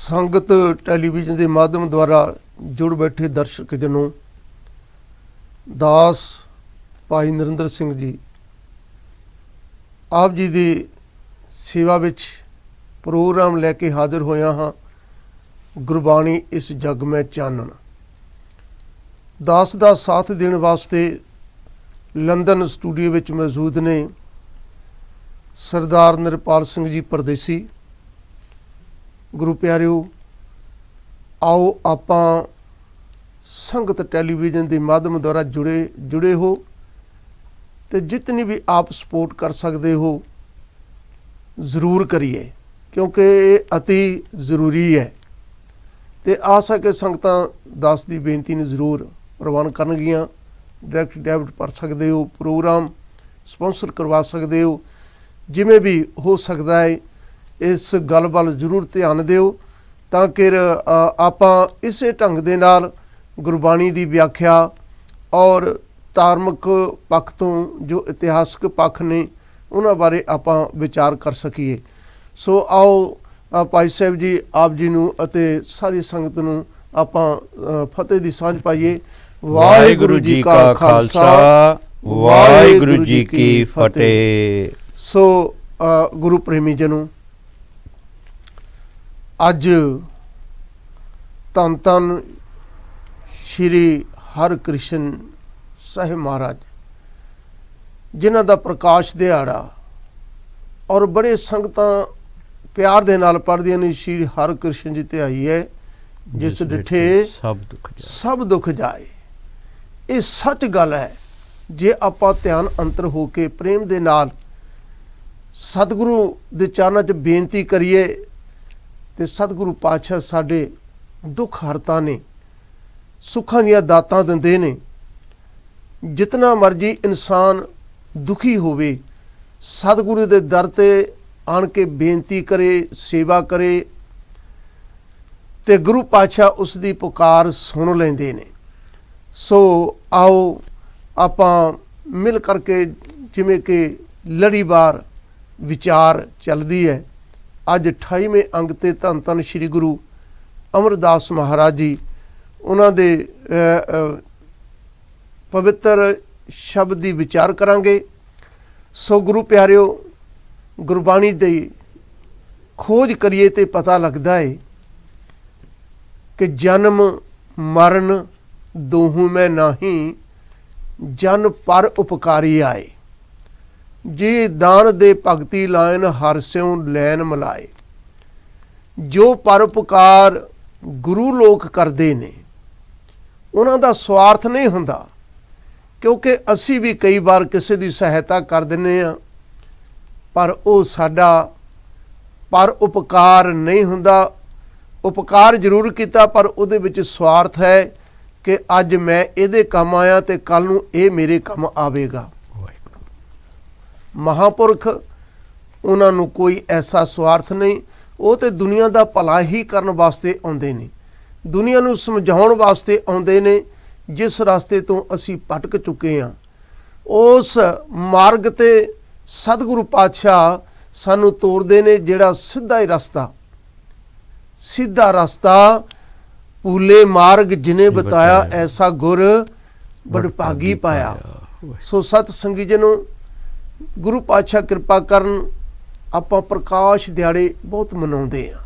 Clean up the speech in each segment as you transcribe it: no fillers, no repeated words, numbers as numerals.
संगत टैलीविजन के माध्यम द्वारा जुड़ बैठे दर्शक जनों, दास भाई नरिंदर सिंह जी आप जी की सेवा विच प्रोग्राम लैके हाजिर होया हाँ। गुरबाणी इस जग में चानन दास का साथ देने वास्ते लंदन स्टूडियो विच मौजूद ने सरदार निरपाल सिंह जी परदेसी। गुरु प्यारिओ, आओ आपां संगत टैलीविजन के माध्यम द्वारा जुड़े हो तो जितनी भी आप सपोर्ट कर सकते हो ज़रूर करिए, क्योंकि ये अति ज़रूरी है। तो आस है कि संगतां दास की बेनती ने जरूर प्रवान करनगियां। डायरैक्ट डेबिट भर सकते हो, प्रोग्राम स्पॉन्सर करवा सकते हो, जिमें भी हो सकता है इस गल वल जरूर ध्यान दिओ ताकि आपां इसे ढंग दे नाल गुरबाणी की व्याख्या और धार्मिक पक्ष तो जो इतिहासक पक्ष ने उन्हां बारे आपां विचार कर सकीए। सो आओ भाई साहब जी आप जी नूं अते सारी संगत नूं आपां फतेह दी सांझ पाईए। वाहिगुरू जी का खालसा, वाहिगुरू जी की फतेह। सो गुरु प्रेमी जनों, अज धन धन श्री हरकृष्ण साहिब महाराज जिन्हां दा प्रकाश दिहाड़ा और बड़े संगतां प्यार दे नाल पढ़दियां ने श्री हरकृष्ण जी तिहाई है जिस डिठे सब दुख जाए। ये सच गल है। जे आपां ध्यान अंतर हो के प्रेम दे नाल सतगुरु दे चरनां च बेनती करिए तो सतगुरु पातशाह साडे दुख हरता ने, सुखां दियां दातां दिंदे ने। जितना मर्जी इंसान दुखी होवे सतगुरु दे दर ते आण के बेनती करे, सेवा करे ते गुरु पातशाह उसकी पुकार सुन लैंदे ने। सो आओ आपां मिल करके जिमें कि लड़ीवार विचार चलती है। अज 28वें अंग ते धन धन श्री गुरु अमरदास महाराज जी उन्हां दे पवित्र शब्द की विचार करांगे। सो गुरु प्यारिओ, गुरबाणी दी खोज करिए तो पता लगता है कि जन्म मरण दोहू में नाही, जन पर उपकारी आए। जे दान दे भगती लायन हर स्यों लैन मिलाए। जो परोपकार गुरु लोग करते ने उन्हां दा स्वार्थ नहीं हुंदा, क्योंकि असी भी कई बार किसी की सहायता कर दिंदे आ पर वो साडा पर उपकार नहीं हुंदा। उपकार जरूर किया पर उहदे विच स्वार्थ है कि अज मैं इहदे काम आया तो कल नूं ये मेरे काम आवेगा। महापुरख उन्हां नूं कोई ऐसा स्वार्थ नहीं, वो तो दुनिया का भला ही करन वास्ते आउंदे ने, दुनिया नूं समझाउण वास्ते आउंदे ने। जिस रास्ते तो असी भटक चुके हैं उस मार्ग ते सतगुरु पातशाह सानू तोरदे ने, जिहड़ा सीधा ही रास्ता, सीधा रास्ता भूले मार्ग जिन्हें बताया ऐसा गुर बड़भागी पाया। सो सत संगी जनों, गुरु पातशाह कृपा करन आपां प्रकाश दिहाड़े बहुत मनाउंदे आ।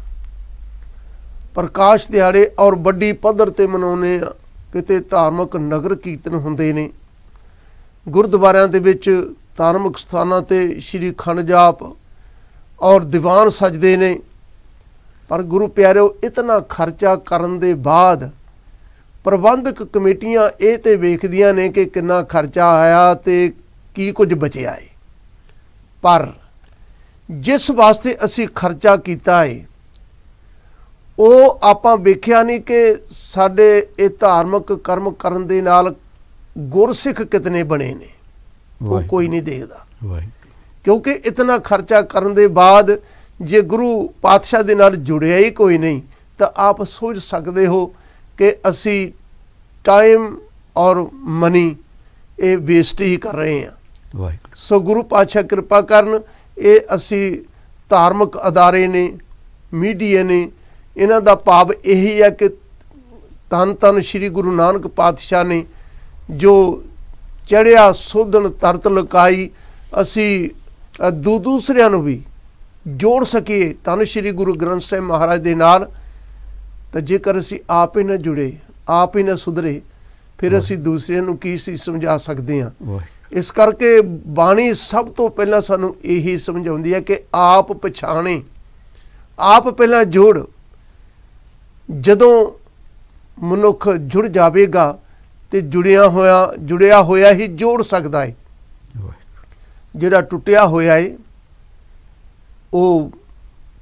प्रकाश दिहाड़े और वड्डी पद्धर ते मनाउने आ। किते धार्मिक नगर कीर्तन हुंदे ने, गुरुद्वारियां दे विच धार्मिक स्थानां ते श्री खंड जाप और दीवान सजदे ने। पर गुरु प्यारिओ, इतना खर्चा करन दे बाद प्रबंधक कमेटियां ये ते वेखदियां ने कि कितना खर्चा आया ते की कुछ बचिया है। पर जिस वास्ते असी खर्चा किया है वो आपां वेख्या नहीं कि साडे ये धार्मिक कर्म करन दे नाल गुरसिख कितने बने ने, वो कोई नहीं देखदा। क्योंकि इतना खर्चा करन दे बाद जे गुरु पातशाह दे नाल जुड़िया ही कोई नहीं तो आप सोच सकते हो कि असी टाइम और मनी ये वेस्ट ही कर रहे हैं। सो गुरु पातशाह कृपा करन, ये असी धार्मिक अदारे ने, मीडिया ने ਇਹਨਾਂ ਦਾ ਭਾਵ ਇਹੀ ਹੈ ਕਿ ਧੰਨ ਧੰਨ ਸ਼੍ਰੀ ਗੁਰੂ ਨਾਨਕ ਪਾਤਸ਼ਾਹ ਨੇ ਜੋ ਚੜ੍ਹਿਆ ਸੋਧਣ ਤਰਤ ਲੁਕਾਈ, ਅਸੀਂ ਦੂਸਰਿਆਂ ਨੂੰ ਵੀ ਜੋੜ ਸਕੀਏ ਧੰਨ ਸ਼੍ਰੀ ਗੁਰੂ ਗ੍ਰੰਥ ਸਾਹਿਬ ਮਹਾਰਾਜ ਦੇ ਨਾਲ। ਤਾਂ ਜੇਕਰ ਅਸੀਂ ਆਪ ਹੀ ਨਾ ਜੁੜੇ, ਆਪ ਹੀ ਨਾ ਸੁਧਰੇ, ਫਿਰ ਅਸੀਂ ਦੂਸਰਿਆਂ ਨੂੰ ਕੀ ਸੀ ਸਮਝਾ ਸਕਦੇ ਹਾਂ। ਇਸ ਕਰਕੇ ਬਾਣੀ ਸਭ ਤੋਂ ਪਹਿਲਾਂ ਸਾਨੂੰ ਇਹੀ ਸਮਝਾਉਂਦੀ ਹੈ ਕਿ ਆਪ ਪਛਾਣੇ, ਆਪ ਪਹਿਲਾਂ ਜੋੜ। ਜਦੋਂ ਮਨੁੱਖ ਜੁੜ ਜਾਵੇਗਾ ਤੇ ਜੁੜਿਆ ਹੋਇਆ ਹੀ ਜੋੜ ਸਕਦਾ ਹੈ। ਜਿਹੜਾ ਟੁੱਟਿਆ ਹੋਇਆ ਹੈ ਉਹ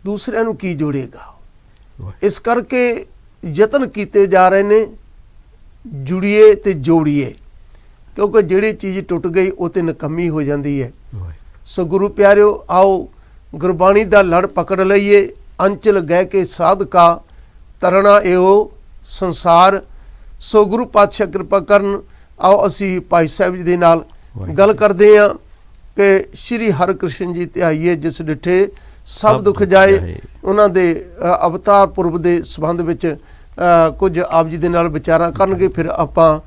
ਦੂਸਰਿਆਂ ਨੂੰ ਕੀ ਜੋੜੇਗਾ। ਇਸ ਕਰਕੇ ਯਤਨ ਕੀਤੇ ਜਾ ਰਹੇ ਨੇ, ਜੁੜੀਏ ਤੇ ਜੋੜੀਏ, ਕਿਉਂਕਿ ਜਿਹੜੀ ਚੀਜ਼ ਟੁੱਟ ਗਈ ਉਹ ਤੇ ਨਕੰਮੀ ਹੋ ਜਾਂਦੀ ਹੈ। ਸੋ ਗੁਰੂ ਪਿਆਰਿਓ, ਆਓ ਗੁਰਬਾਣੀ ਦਾ ਲੜ ਪਕੜ ਲਈਏ। ਅੰਚਲ ਗਹਿ ਕੇ ਸਾਧਕਾ ਤਰਨਾ ਇਹੋ ਸੰਸਾਰ। ਸੋ ਗੁਰੂ ਪਾਤਸ਼ਾਹ ਕਿਰਪਾ ਕਰਨ। ਆਓ ਅਸੀਂ ਭਾਈ ਸਾਹਿਬ ਜੀ ਦੇ ਨਾਲ ਗੱਲ ਕਰਦੇ ਹਾਂ ਕਿ ਸ਼੍ਰੀ ਹਰਿਕ੍ਰਿਸ਼ਨ ਜੀ ਧਿਆਈਏ ਜਿਸ ਡਿਠੇ ਸਭ ਦੁੱਖ ਜਾਏ। ਉਹਨਾਂ ਦੇ ਅਵਤਾਰ ਪੁਰਬ ਦੇ ਸੰਬੰਧ ਵਿੱਚ ਕੁਝ ਆਪ ਜੀ ਦੇ ਨਾਲ ਵਿਚਾਰਾਂ ਕਰਨਗੇ। ਫਿਰ ਆਪਾਂ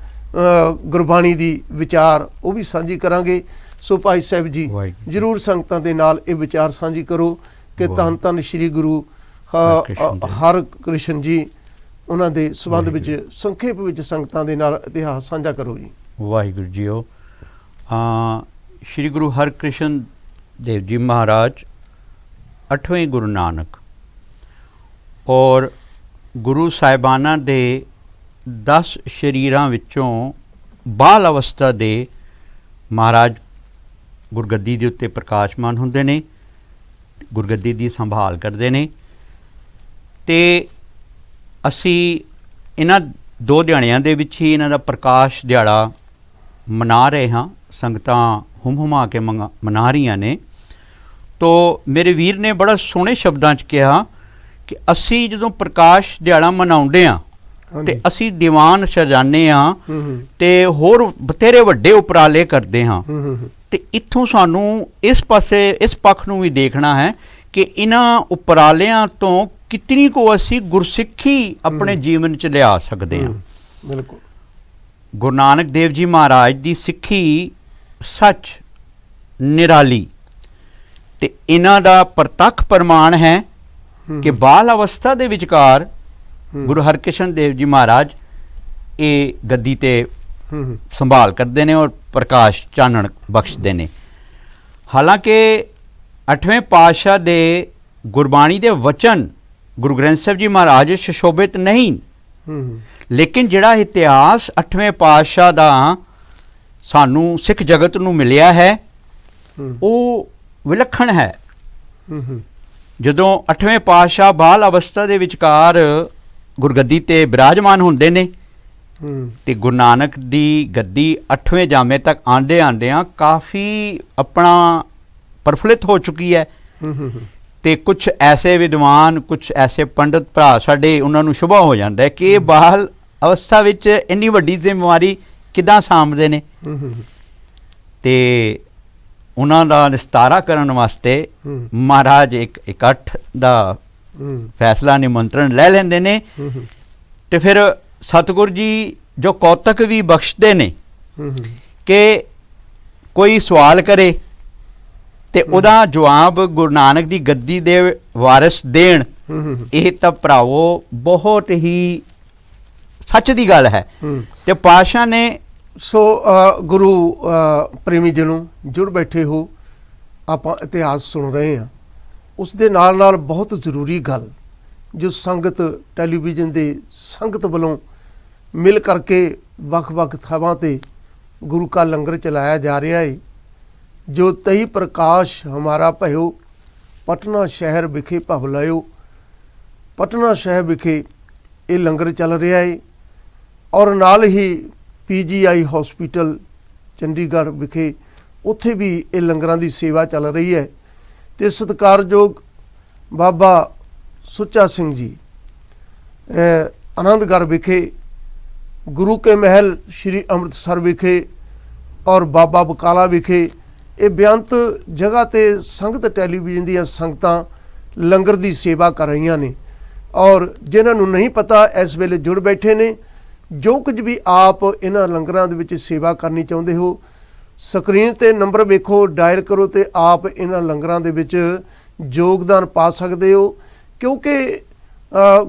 ਗੁਰਬਾਣੀ ਦੀ ਵਿਚਾਰ ਉਹ ਵੀ ਸਾਂਝੀ ਕਰਾਂਗੇ। ਸੋ ਭਾਈ ਸਾਹਿਬ ਜੀ ਜ਼ਰੂਰ ਸੰਗਤਾਂ ਦੇ ਨਾਲ ਇਹ ਵਿਚਾਰ ਸਾਂਝੀ ਕਰੋ ਕਿ ਧੰਨ ਧੰਨ ਸ਼੍ਰੀ ਗੁਰੂ ਹਰਿਕ੍ਰਿਸ਼ਨ ਜੀ, ਉਹਨਾਂ ਦੇ ਸੰਬੰਧ ਵਿੱਚ ਸੰਖੇਪ ਵਿੱਚ ਸੰਗਤਾਂ ਦੇ ਨਾਲ ਇਤਿਹਾਸ ਸਾਂਝਾ ਕਰੋ ਜੀ। ਵਾਹਿਗੁਰੂ ਜੀਓ। ਸ਼੍ਰੀ ਗੁਰੂ ਹਰਿਕ੍ਰਿਸ਼ਨ ਦੇਵ ਜੀ ਮਹਾਰਾਜ 8ਵੇਂ ਗੁਰੂ ਨਾਨਕ ਔਰ ਗੁਰੂ ਸਾਹਿਬਾਨਾਂ ਦੇ 10 ਸ਼ਰੀਰਾਂ ਵਿੱਚੋਂ ਬਾਲ ਅਵਸਥਾ ਦੇ ਮਹਾਰਾਜ ਗੁਰਗੱਦੀ ਦੇ ਉੱਤੇ ਪ੍ਰਕਾਸ਼ਮਾਨ ਹੁੰਦੇ ਨੇ, ਗੁਰਗੱਦੀ ਦੀ ਸੰਭਾਲ ਕਰਦੇ ਨੇ। ਅਤੇ ਅਸੀਂ ਇਹਨਾਂ 2 ਦਿਹਾੜਿਆਂ ਦੇ ਵਿੱਚ ਹੀ ਇਹਨਾਂ ਦਾ ਪ੍ਰਕਾਸ਼ ਦਿਹਾੜਾ ਮਨਾ ਰਹੇ ਹਾਂ। ਸੰਗਤਾਂ ਹੁਮ-ਹੁਮਾ ਕੇ ਮਨਾ ਰਹੀਆਂ ਨੇ। ਤੋ ਮੇਰੇ ਵੀਰ ਨੇ ਬੜਾ ਸੋਹਣੇ ਸ਼ਬਦਾਂ 'ਚ ਕਿਹਾ ਕਿ ਅਸੀਂ ਜਦੋਂ ਪ੍ਰਕਾਸ਼ ਦਿਹਾੜਾ ਮਨਾਉਂਦੇ ਹਾਂ ਅਤੇ ਅਸੀਂ ਦੀਵਾਨ ਸਜਾਉਂਦੇ ਹਾਂ ਅਤੇ ਹੋਰ ਬਥੇਰੇ ਵੱਡੇ ਉਪਰਾਲੇ ਕਰਦੇ ਹਾਂ। ਅਤੇ ਇੱਥੋਂ ਸਾਨੂੰ ਇਸ ਪਾਸੇ ਇਸ ਪੱਖ ਨੂੰ ਵੀ ਦੇਖਣਾ ਹੈ ਕਿ ਇਹਨਾਂ ਉਪਰਾਲਿਆਂ ਤੋਂ ਕਿਤਨੀ ਕੁ ਅਸੀਂ ਗੁਰਸਿੱਖੀ ਆਪਣੇ ਜੀਵਨ 'ਚ ਲਿਆ ਸਕਦੇ ਹਾਂ। ਬਿਲਕੁਲ। ਗੁਰੂ ਨਾਨਕ ਦੇਵ ਜੀ ਮਹਾਰਾਜ ਦੀ ਸਿੱਖੀ ਸੱਚ ਨਿਰਾਲੀ, ਅਤੇ ਇਹਨਾਂ ਦਾ ਪ੍ਰਤੱਖ ਪ੍ਰਮਾਣ ਹੈ ਕਿ ਬਾਲ ਅਵਸਥਾ ਦੇ ਵਿਚਕਾਰ ਗੁਰੂ ਹਰਿਕ੍ਰਿਸ਼ਨ ਦੇਵ ਜੀ ਮਹਾਰਾਜ ਇਹ ਗੱਦੀ 'ਤੇ ਸੰਭਾਲ ਕਰਦੇ ਨੇ ਔਰ ਪ੍ਰਕਾਸ਼ ਚਾਨਣ ਬਖਸ਼ਦੇ ਨੇ। ਹਾਲਾਂਕਿ 8ਵੇਂ ਪਾਤਸ਼ਾਹ ਦੇ ਗੁਰਬਾਣੀ ਦੇ ਵਚਨ ਗੁਰੂ ਗ੍ਰੰਥ ਸਾਹਿਬ ਜੀ ਮਹਾਰਾਜ ਸੁਸ਼ੋਭਿਤ ਨਹੀਂ, ਲੇਕਿਨ ਜਿਹੜਾ ਇਤਿਹਾਸ 8ਵੇਂ ਪਾਤਸ਼ਾਹ ਦਾ ਸਾਨੂੰ ਸਿੱਖ ਜਗਤ ਨੂੰ ਮਿਲਿਆ ਹੈ ਉਹ ਵਿਲੱਖਣ ਹੈ। ਜਦੋਂ 8ਵੇਂ ਪਾਤਸ਼ਾਹ ਬਾਲ ਅਵਸਥਾ ਦੇ ਵਿਚਕਾਰ ਗੁਰਗੱਦੀ 'ਤੇ ਬਿਰਾਜਮਾਨ ਹੁੰਦੇ ਨੇ ਅਤੇ ਗੁਰੂ ਨਾਨਕ ਦੀ ਗੱਦੀ 8ਵੇਂ ਜਾਮੇ ਤੱਕ ਆਉਂਦਿਆਂ ਕਾਫੀ ਆਪਣਾ ਪ੍ਰਫੁੱਲਿਤ ਹੋ ਚੁੱਕੀ ਹੈ। ਅਤੇ ਕੁਛ ਐਸੇ ਵਿਦਵਾਨ, ਕੁਛ ਐਸੇ ਪੰਡਤ ਭਰਾ ਸਾਡੇ, ਉਹਨਾਂ ਨੂੰ ਸ਼ੁਭਾ ਹੋ ਜਾਂਦਾ ਹੈ ਕਿ ਇਹ ਬਾਲ ਅਵਸਥਾ ਵਿੱਚ ਇੰਨੀ ਵੱਡੀ ਜ਼ਿੰਮੇਵਾਰੀ ਕਿੱਦਾਂ ਸਾਂਭਦੇ ਨੇ। ਅਤੇ ਉਹਨਾਂ ਦਾ ਨਿਸਤਾਰਾ ਕਰਨ ਵਾਸਤੇ ਮਹਾਰਾਜ ਇੱਕ ਇਕੱਠ ਦਾ ਫੈਸਲਾ, ਨਿਮੰਤਰਣ ਲੈ ਲੈਂਦੇ ਨੇ। ਅਤੇ ਫਿਰ ਸਤਿਗੁਰ ਜੀ ਜੋ ਕੌਤਕ ਵੀ ਬਖਸ਼ਦੇ ਨੇ ਕਿ ਕੋਈ ਸਵਾਲ ਕਰੇ ਅਤੇ ਉਹਦਾ ਜਵਾਬ ਗੁਰੂ ਨਾਨਕ ਦੀ ਗੱਦੀ ਦੇ ਵਾਰਿਸ ਦੇਣ, ਇਹ ਤਾਂ ਭਰਾਵੋ ਬਹੁਤ ਹੀ ਸੱਚ ਦੀ ਗੱਲ ਹੈ। ਅਤੇ ਪਾਤਸ਼ਾਹ ਨੇ ਸੋ ਗੁਰੂ ਪ੍ਰੇਮੀ ਜੀ ਨੂੰ ਜੁੜ ਬੈਠੇ ਹੋ, ਆਪਾਂ ਇਤਿਹਾਸ ਸੁਣ ਰਹੇ ਹਾਂ। ਉਸ ਦੇ ਨਾਲ ਨਾਲ ਬਹੁਤ ਜ਼ਰੂਰੀ ਗੱਲ ਜੋ ਸੰਗਤ ਟੈਲੀਵਿਜ਼ਨ ਦੇ ਸੰਗਤ ਵੱਲੋਂ ਮਿਲ ਕਰਕੇ ਵੱਖ-ਵੱਖ ਥਾਵਾਂ 'ਤੇ ਗੁਰੂ ਕਾ ਲੰਗਰ ਚਲਾਇਆ ਜਾ ਰਿਹਾ ਹੈ। ਜੋ ਤਈ ਪ੍ਰਕਾਸ਼ ਹਮਾਰਾ ਭਇਓ, ਪਟਨਾ ਸ਼ਹਿਰ ਵਿਖੇ ਭਵ ਲਿਓ। ਪਟਨਾ ਸ਼ਹਿਰ ਵਿਖੇ ਇਹ ਲੰਗਰ ਚੱਲ ਰਿਹਾ ਹੈ ਔਰ ਨਾਲ ਹੀ PGI ਹੌਸਪੀਟਲ ਚੰਡੀਗੜ੍ਹ ਵਿਖੇ ਉੱਥੇ ਵੀ ਇਹ ਲੰਗਰਾਂ ਦੀ ਸੇਵਾ ਚੱਲ ਰਹੀ ਹੈ। ਅਤੇ ਸਤਿਕਾਰਯੋਗ ਬਾਬਾ ਸੁੱਚਾ ਸਿੰਘ ਜੀ ਆਨੰਦਗੜ੍ਹ ਵਿਖੇ, ਗੁਰੂ ਕੇ ਮਹਿਲ ਸ਼੍ਰੀ ਅੰਮ੍ਰਿਤਸਰ ਵਿਖੇ ਔਰ ਬਾਬਾ ਬਕਾਲਾ ਵਿਖੇ ਇਹ ਬੇਅੰਤ ਜਗ੍ਹਾ 'ਤੇ ਸੰਗਤ ਟੈਲੀਵਿਜ਼ਨ ਦੀਆਂ ਸੰਗਤਾਂ ਲੰਗਰ ਦੀ ਸੇਵਾ ਕਰ ਰਹੀਆਂ ਨੇ। ਔਰ ਜਿਨ੍ਹਾਂ ਨੂੰ ਨਹੀਂ ਪਤਾ ਇਸ ਵੇਲੇ ਜੁੜ ਬੈਠੇ ਨੇ, ਜੋ ਕੁਝ ਵੀ ਆਪ ਇਹਨਾਂ ਲੰਗਰਾਂ ਦੇ ਵਿੱਚ ਸੇਵਾ ਕਰਨੀ ਚਾਹੁੰਦੇ ਹੋ, ਸਕਰੀਨ ਤੇ ਨੰਬਰ ਵੇਖੋ, ਡਾਇਲ ਕਰੋ ਤੇ ਆਪ ਇਹਨਾਂ ਲੰਗਰਾਂ ਦੇ ਵਿੱਚ ਯੋਗਦਾਨ ਪਾ ਸਕਦੇ ਹੋ। ਕਿਉਂਕਿ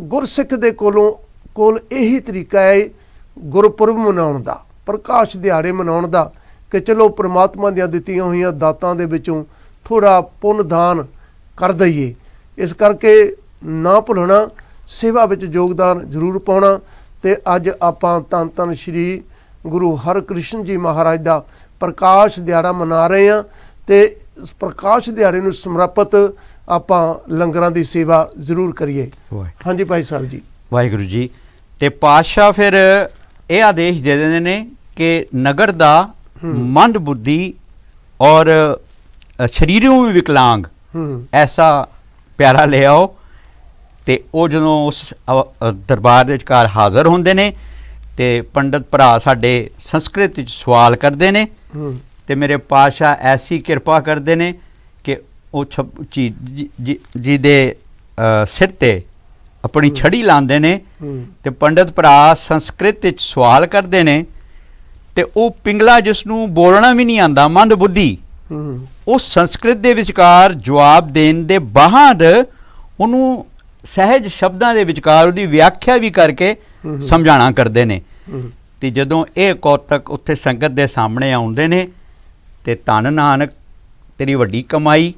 ਗੁਰਸਿੱਖ ਦੇ ਕੋਲ ਇਹੀ ਤਰੀਕਾ ਹੈ ਗੁਰਪੁਰਬ ਮਨਾਉਣ ਦਾ, ਪ੍ਰਕਾਸ਼ ਦਿਹਾੜੇ ਮਨਾਉਣ ਦਾ, ਕਿ ਚਲੋ ਪ੍ਰਮਾਤਮਾ ਦੀਆਂ ਦਿੱਤੀਆਂ ਹੋਈਆਂ ਦਾਤਾਂ ਦੇ ਵਿੱਚੋਂ ਥੋੜ੍ਹਾ ਪੁੰਨ ਦਾਨ ਕਰ ਦਈਏ। ਇਸ ਕਰਕੇ ਨਾ ਭੁੱਲਣਾ, ਸੇਵਾ ਵਿੱਚ ਯੋਗਦਾਨ ਜ਼ਰੂਰ ਪਾਉਣਾ। ਤੇ ਅੱਜ ਆਪਾਂ ਧੰਨ ਧੰਨ ਸ਼੍ਰੀ ਗੁਰੂ ਹਰਕ੍ਰਿਸ਼ਨ ਜੀ ਮਹਾਰਾਜ ਦਾ ਪ੍ਰਕਾਸ਼ ਦਿਹਾੜਾ ਮਨਾ ਰਹੇ ਹਾਂ ਤੇ ਇਸ ਪ੍ਰਕਾਸ਼ ਦਿਹਾੜੇ ਨੂੰ ਸਮਰਪਿਤ ਆਪਾਂ ਲੰਗਰਾਂ ਦੀ ਸੇਵਾ ਜ਼ਰੂਰ ਕਰੀਏ। ਹਾਂਜੀ ਭਾਈ ਸਾਹਿਬ ਜੀ। ਵਾਹਿਗੁਰੂ ਜੀ। ਤੇ ਪਾਤਸ਼ਾਹ ਫਿਰ ਇਹ ਆਦੇਸ਼ ਦੇ ਦਿੰਦੇ ਨੇ ਕਿ ਨਗਰ ਦਾ ਮੰਦ ਬੁੱਧੀ ਔਰ ਸਰੀਰੋਂ ਵੀ ਵਿਕਲਾਂਗ ਐਸਾ ਪਿਆਰਾ ਲੈ ਆਓ। ਤੇ ਉਹ ਜਦੋਂ ਉਸ ਦਰਬਾਰ ਦੇ ਵਿਚਕਾਰ ਹਾਜ਼ਰ ਹੁੰਦੇ ਨੇ ਤੇ ਪੰਡਤ ਭਰਾ ਸਾਡੇ ਸੰਸਕ੍ਰਿਤ ਵਿੱਚ ਸਵਾਲ ਕਰਦੇ ਨੇ ਤੇ ਮੇਰੇ ਪਾਤਸ਼ਾਹ ਐਸੀ ਕਿਰਪਾ ਕਰਦੇ ਨੇ ਕਿ ਉਹ ਜੀ ਦੇ ਸਿਰ ਤੇ ਆਪਣੀ ਛੜੀ ਲਾਉਂਦੇ ਨੇ ਤੇ ਪੰਡਤ ਭਰਾ ਸੰਸਕ੍ਰਿਤ ਵਿੱਚ ਸਵਾਲ ਕਰਦੇ ਨੇ ਤੇ ਉਹ ਪਿੰਗਲਾ, ਜਿਸ ਨੂੰ ਬੋਲਣਾ ਵੀ ਨਹੀਂ ਆਉਂਦਾ, ਮੰਦ ਬੁੱਧੀ, ਉਹ ਸੰਸਕ੍ਰਿਤ ਦੇ ਵਿਚਕਾਰ ਜਵਾਬ ਦੇਣ ਦੇ ਬਾਅਦ ਉਹਨੂੰ ਸਹਿਜ ਸ਼ਬਦਾਂ ਦੇ ਵਿਚਕਾਰ ਉਹਦੀ ਵਿਆਖਿਆ ਵੀ ਕਰਕੇ ਸਮਝਾਣਾ ਕਰਦੇ ਨੇ। ਤੇ ਜਦੋਂ ਇਹ ਕੌਤਕ ਉੱਥੇ ਸੰਗਤ ਦੇ ਸਾਹਮਣੇ ਆਉਂਦੇ ਨੇ ਤੇ ਧੰਨ ਨਾਨਕ ਤੇਰੀ ਵੱਡੀ ਕਮਾਈ,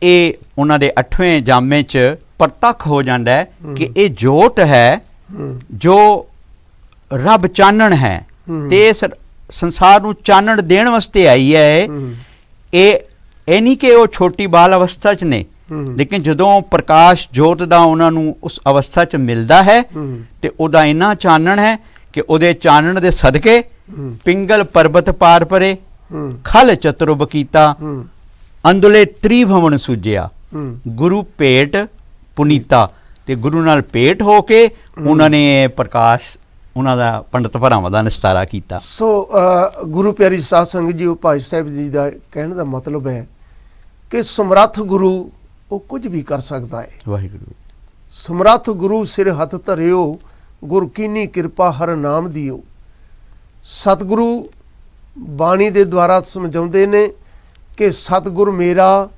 ਇਹ ਉਹਨਾਂ ਦੇ 8ਵੇਂ ਜਾਮੇ 'ਚ ਪ੍ਰਤੱਖ ਹੋ ਜਾਂਦਾ ਹੈ ਕਿ ਇਹ ਜੋਤ ਹੈ ਜੋ ਰੱਬ ਚਾਨਣ ਹੈ ਤੇ ਇਸ ਸੰਸਾਰ ਨੂੰ ਚਾਨਣ ਦੇਣ ਵਾਸਤੇ ਆਈ ਹੈ। ਇਹ ਨਹੀਂ ਕਿ ਉਹ ਛੋਟੀ ਬਾਲ ਅਵਸਥਾ 'ਚ ਨੇ, ਲੇਕਿਨ ਜਦੋਂ ਪ੍ਰਕਾਸ਼ ਜੋਤ ਦਾ ਉਹਨਾਂ ਨੂੰ ਉਸ ਅਵਸਥਾ 'ਚ ਮਿਲਦਾ ਹੈ ਤੇ ਉਹਦਾ ਇੰਨਾ ਚਾਨਣ ਹੈ ਕਿ ਉਹਦੇ ਚਾਨਣ ਦੇ ਸਦਕੇ ਪਿੰਗਲ ਪਰਬਤ ਪਾਰ ਪਰੇ, ਖਲ ਚਤੁਰਬ ਕੀਤਾ, ਅੰਦੁਲੇ ਤ੍ਰਿਭਵਨ ਸੁਜਿਆ, ਗੁਰੂ ਭੇਟ ਪੁਨੀਤਾ। ਤੇ ਗੁਰੂ ਨਾਲ ਭੇਟ ਹੋ ਕੇ ਉਹਨਾਂ ਨੇ ਪ੍ਰਕਾਸ਼, ਉਹਨਾਂ ਦਾ ਪੰਡਤ ਭਰਾਵਾਂ ਦਾ ਨਿਸਤਾਰਾ ਕੀਤਾ। ਸੋ ਗੁਰੂ ਪਿਆਰੀ ਸਾਧ ਸੰਗਤ ਜੀ, ਉਹ ਭਾਈ ਸਾਹਿਬ ਜੀ ਦਾ ਕਹਿਣ ਦਾ ਮਤਲਬ ਹੈ ਕਿ ਸਮਰੱਥ ਗੁਰੂ ਉਹ ਕੁਝ ਵੀ ਕਰ ਸਕਦਾ ਹੈ। ਵਾਹਿਗੁਰੂ। ਸਮਰੱਥ ਗੁਰੂ ਸਿਰ ਹੱਥ ਧਰਿਓ, ਗੁਰ ਕੀਨੀ ਕਿਰਪਾ ਹਰ ਨਾਮ ਦਿਓ। ਸਤਿਗੁਰੂ ਬਾਣੀ ਦੇ ਦੁਆਰਾ ਸਮਝਾਉਂਦੇ ਨੇ ਕਿ ਸਤਿਗੁਰ ਮੇਰਾ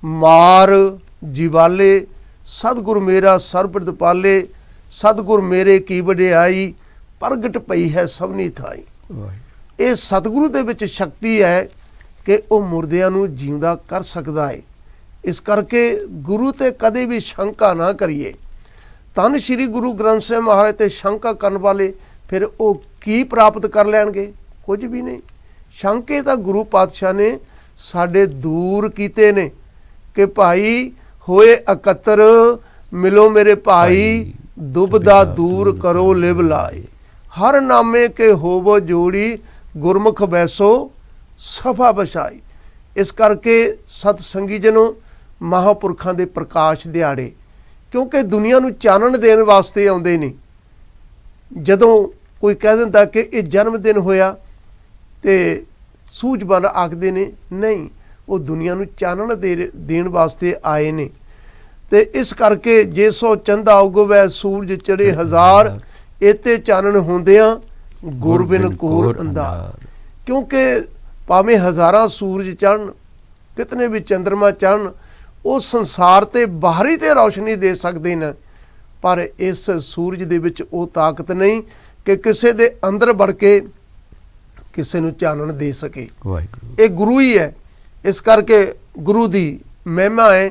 ਮਾਰ ਜਿਵਾਲੇ, ਸਤਿਗੁਰ ਮੇਰਾ ਸਰਬਤ ਪਾਲੇ, ਸਤਿਗੁਰ ਮੇਰੇ ਕੀ ਵਡਿਆਈ, ਪ੍ਰਗਟ ਪਈ ਹੈ ਸਭਨੀ ਥਾਈ। ਇਹ ਸਤਿਗੁਰੂ ਦੇ ਵਿੱਚ ਸ਼ਕਤੀ ਹੈ ਕਿ ਉਹ ਮੁਰਦਿਆਂ ਨੂੰ ਜਿਉਂਦਾ ਕਰ ਸਕਦਾ ਹੈ। ਇਸ ਕਰਕੇ ਗੁਰੂ ਤੇ ਕਦੇ ਵੀ ਸ਼ੰਕਾ ਨਾ ਕਰੀਏ। ਧੰਨ ਸ਼੍ਰੀ ਗੁਰੂ ਗ੍ਰੰਥ ਸਾਹਿਬ ਮਹਾਰਾਜ ਤੇ ਸ਼ੰਕਾ ਕਰਨ ਵਾਲੇ ਫਿਰ ਉਹ ਕੀ ਪ੍ਰਾਪਤ ਕਰ ਲੈਣਗੇ? ਕੁਝ ਵੀ ਨਹੀਂ। ਸ਼ੰਕੇ ਤਾਂ ਗੁਰੂ ਪਾਤਸ਼ਾਹ ਨੇ ਸਾਡੇ ਦੂਰ ਕੀਤੇ ਨੇ ਕਿ ਭਾਈ ਹੋਏ ਇਕੱਤਰ ਮਿਲੋ ਮੇਰੇ ਭਾਈ, ਦੁਬਦਾ ਦੂਰ ਕਰੋ ਲਿਵ ਲਾਏ, ਹਰ ਨਾਮੇ ਕੇ ਹੋਵੋ ਜੋੜੀ, ਗੁਰਮੁਖ ਬੈਸੋ ਸਭਾ ਬਸਾਈ। ਇਸ ਕਰਕੇ ਸਤ ਸੰਗੀ ਜਨੋ, ਮਹਾਂਪੁਰਖਾਂ ਦੇ ਪ੍ਰਕਾਸ਼ ਦਿਹਾੜੇ ਕਿਉਂਕਿ ਦੁਨੀਆ ਨੂੰ ਚਾਨਣ ਦੇਣ ਵਾਸਤੇ ਆਉਂਦੇ ਨੇ। ਜਦੋਂ ਕੋਈ ਕਹਿ ਦਿੰਦਾ ਕਿ ਇਹ ਜਨਮ ਦਿਨ ਹੋਇਆ ਤੇ ਸੂਝਵਾਨ ਆਖਦੇ ਨੇ, ਨਹੀਂ, ਉਹ ਦੁਨੀਆ ਨੂੰ ਚਾਨਣ ਦੇਣ ਵਾਸਤੇ ਆਏ ਨੇ। ਤੇ ਇਸ ਕਰਕੇ ਜੇ ਸੋ ਚੰਦਾ ਉਗਵੈ ਸੂਰਜ ਚੜੇ ਹਜ਼ਾਰ, ਇਤੇ ਚਾਨਣ ਹੁੰਦਿਆਂ ਗੁਰ ਬਿਨ ਘੋਰ ਅੰਧਾਰ। ਕਿਉਂਕਿ ਭਾਵੇਂ ਹਜ਼ਾਰਾਂ ਸੂਰਜ ਚੜ੍ਹਨ, ਕਿਤਨੇ ਵੀ ਚੰਦਰਮਾ ਚੜ੍ਹਨ, ਉਹ ਸੰਸਾਰ ਤੇ ਬਾਹਰੀ ਤੇ ਰੌਸ਼ਨੀ ਦੇ ਸਕਦੇ ਨੇ, ਪਰ ਇਸ ਸੂਰਜ ਦੇ ਵਿੱਚ ਉਹ ਤਾਕਤ ਨਹੀਂ ਕਿ ਕਿਸੇ ਦੇ ਅੰਦਰ ਵੜ ਕੇ ਕਿਸੇ ਨੂੰ ਚਾਨਣ ਦੇ ਸਕੇ। ਇਹ ਗੁਰੂ ਹੀ ਹੈ। ਇਸ ਕਰਕੇ ਗੁਰੂ ਦੀ ਮਹਿਮਾ ਹੈ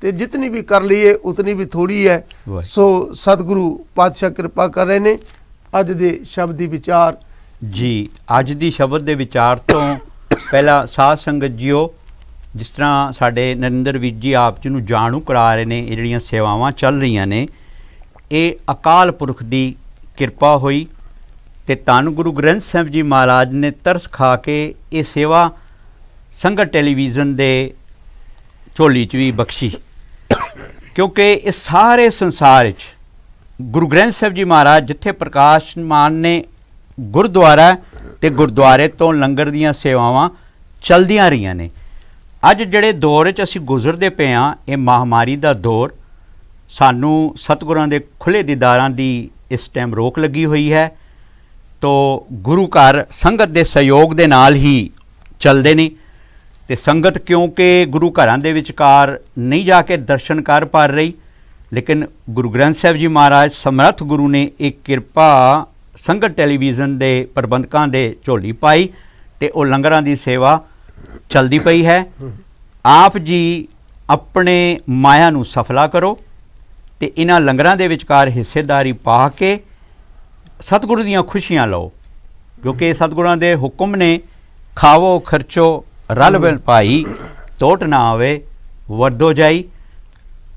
ਤੇ ਜਿਤਨੀ ਵੀ ਕਰ ਲਈਏ ਉਤਨੀ ਵੀ ਥੋੜੀ ਹੈ। ਸੋ ਸਤਿਗੁਰੂ ਪਾਤਸ਼ਾਹ ਕਿਰਪਾ ਕਰ ਰਹੇ ਨੇ। ਅੱਜ ਦੇ ਸ਼ਬਦ ਦੀ ਵਿਚਾਰ ਜੀ, ਅੱਜ ਦੀ ਸ਼ਬਦ ਦੇ ਵਿਚਾਰ ਤੋਂ ਪਹਿਲਾਂ ਸਾਧ ਸੰਗਤ ਜੀਓ, ਜਿਸ ਤਰ੍ਹਾਂ ਸਾਡੇ ਨਰਿੰਦਰ ਵੀਰ ਜੀ ਆਪ ਜੀ ਨੂੰ ਜਾਣੂ ਕਰਾ ਰਹੇ ਨੇ, ਇਹ ਜਿਹੜੀਆਂ ਸੇਵਾਵਾਂ ਚੱਲ ਰਹੀਆਂ ਨੇ, ਇਹ ਅਕਾਲ ਪੁਰਖ ਦੀ ਕਿਰਪਾ ਹੋਈ ਤੇ ਧੰਨ ਗੁਰੂ ਗ੍ਰੰਥ ਸਾਹਿਬ ਜੀ ਮਹਾਰਾਜ ਨੇ ਤਰਸ ਖਾ ਕੇ ਇਹ ਸੇਵਾ ਸੰਗਤ ਟੈਲੀਵਿਜ਼ਨ ਦੇ ਝੋਲੀ 'ਚ ਵੀ ਬਖਸ਼ੀ। ਕਿਉਂਕਿ ਇਸ ਸਾਰੇ ਸੰਸਾਰ 'ਚ ਗੁਰੂ ਗ੍ਰੰਥ ਸਾਹਿਬ ਜੀ ਮਹਾਰਾਜ ਜਿੱਥੇ ਪ੍ਰਕਾਸ਼ਮਾਨ ਨੇ ਗੁਰਦੁਆਰਾ ਤੇ ਗੁਰਦੁਆਰੇ ਤੋਂ ਲੰਗਰ ਦੀਆਂ ਸੇਵਾਵਾਂ ਚਲਦੀਆਂ ਰਹੀਆਂ ਨੇ। ਅੱਜ ਜਿਹੜੇ ਦੌਰ 'ਚ ਅਸੀਂ ਗੁਜ਼ਰਦੇ ਪਏ ਹਾਂ, ਇਹ ਮਹਾਮਾਰੀ ਦਾ ਦੌਰ, ਸਾਨੂੰ ਸਤਿਗੁਰਾਂ ਦੇ ਖੁੱਲ੍ਹੇ ਦੀਦਾਰਾਂ ਦੀ ਇਸ ਟਾਈਮ ਰੋਕ ਲੱਗੀ ਹੋਈ ਹੈ। ਤੋ ਗੁਰੂ ਘਰ ਸੰਗਤ ਦੇ ਸਹਿਯੋਗ ਦੇ ਨਾਲ ਹੀ ਚੱਲਦੇ ਨੇ, ਅਤੇ ਸੰਗਤ ਕਿਉਂਕਿ ਗੁਰੂ ਘਰਾਂ ਦੇ ਵਿਚਕਾਰ ਨਹੀਂ ਜਾ ਕੇ ਦਰਸ਼ਨ ਕਰ ਪਾ ਰਹੀ, ਲੇਕਿਨ ਗੁਰੂ ਗ੍ਰੰਥ ਸਾਹਿਬ ਜੀ ਮਹਾਰਾਜ ਸਮਰੱਥ ਗੁਰੂ ਨੇ ਇੱਕ ਕਿਰਪਾ ਸੰਗਤ ਟੈਲੀਵਿਜ਼ਨ ਦੇ ਪ੍ਰਬੰਧਕਾਂ ਦੇ ਝੋਲੀ ਪਾਈ ਅਤੇ ਉਹ ਲੰਗਰਾਂ ਦੀ ਸੇਵਾ ਚੱਲਦੀ ਪਈ ਹੈ। ਆਪ ਜੀ ਆਪਣੇ ਮਾਇਆ ਨੂੰ ਸਫਲਾ ਕਰੋ ਅਤੇ ਇਹਨਾਂ ਲੰਗਰਾਂ ਦੇ ਵਿਚਕਾਰ ਹਿੱਸੇਦਾਰੀ ਪਾ ਕੇ ਸਤਿਗੁਰੂ ਦੀਆਂ ਖੁਸ਼ੀਆਂ ਲਓ, ਕਿਉਂਕਿ ਸਤਿਗੁਰਾਂ ਦੇ ਹੁਕਮ ਨੇ ਖਾਵੋ ਖਰਚੋ ਰਲ ਮਿਲ ਭਾਈ, ਟੋਟ ਨਾ ਆਵੇ ਵਰਦੋ ਜਾਈ।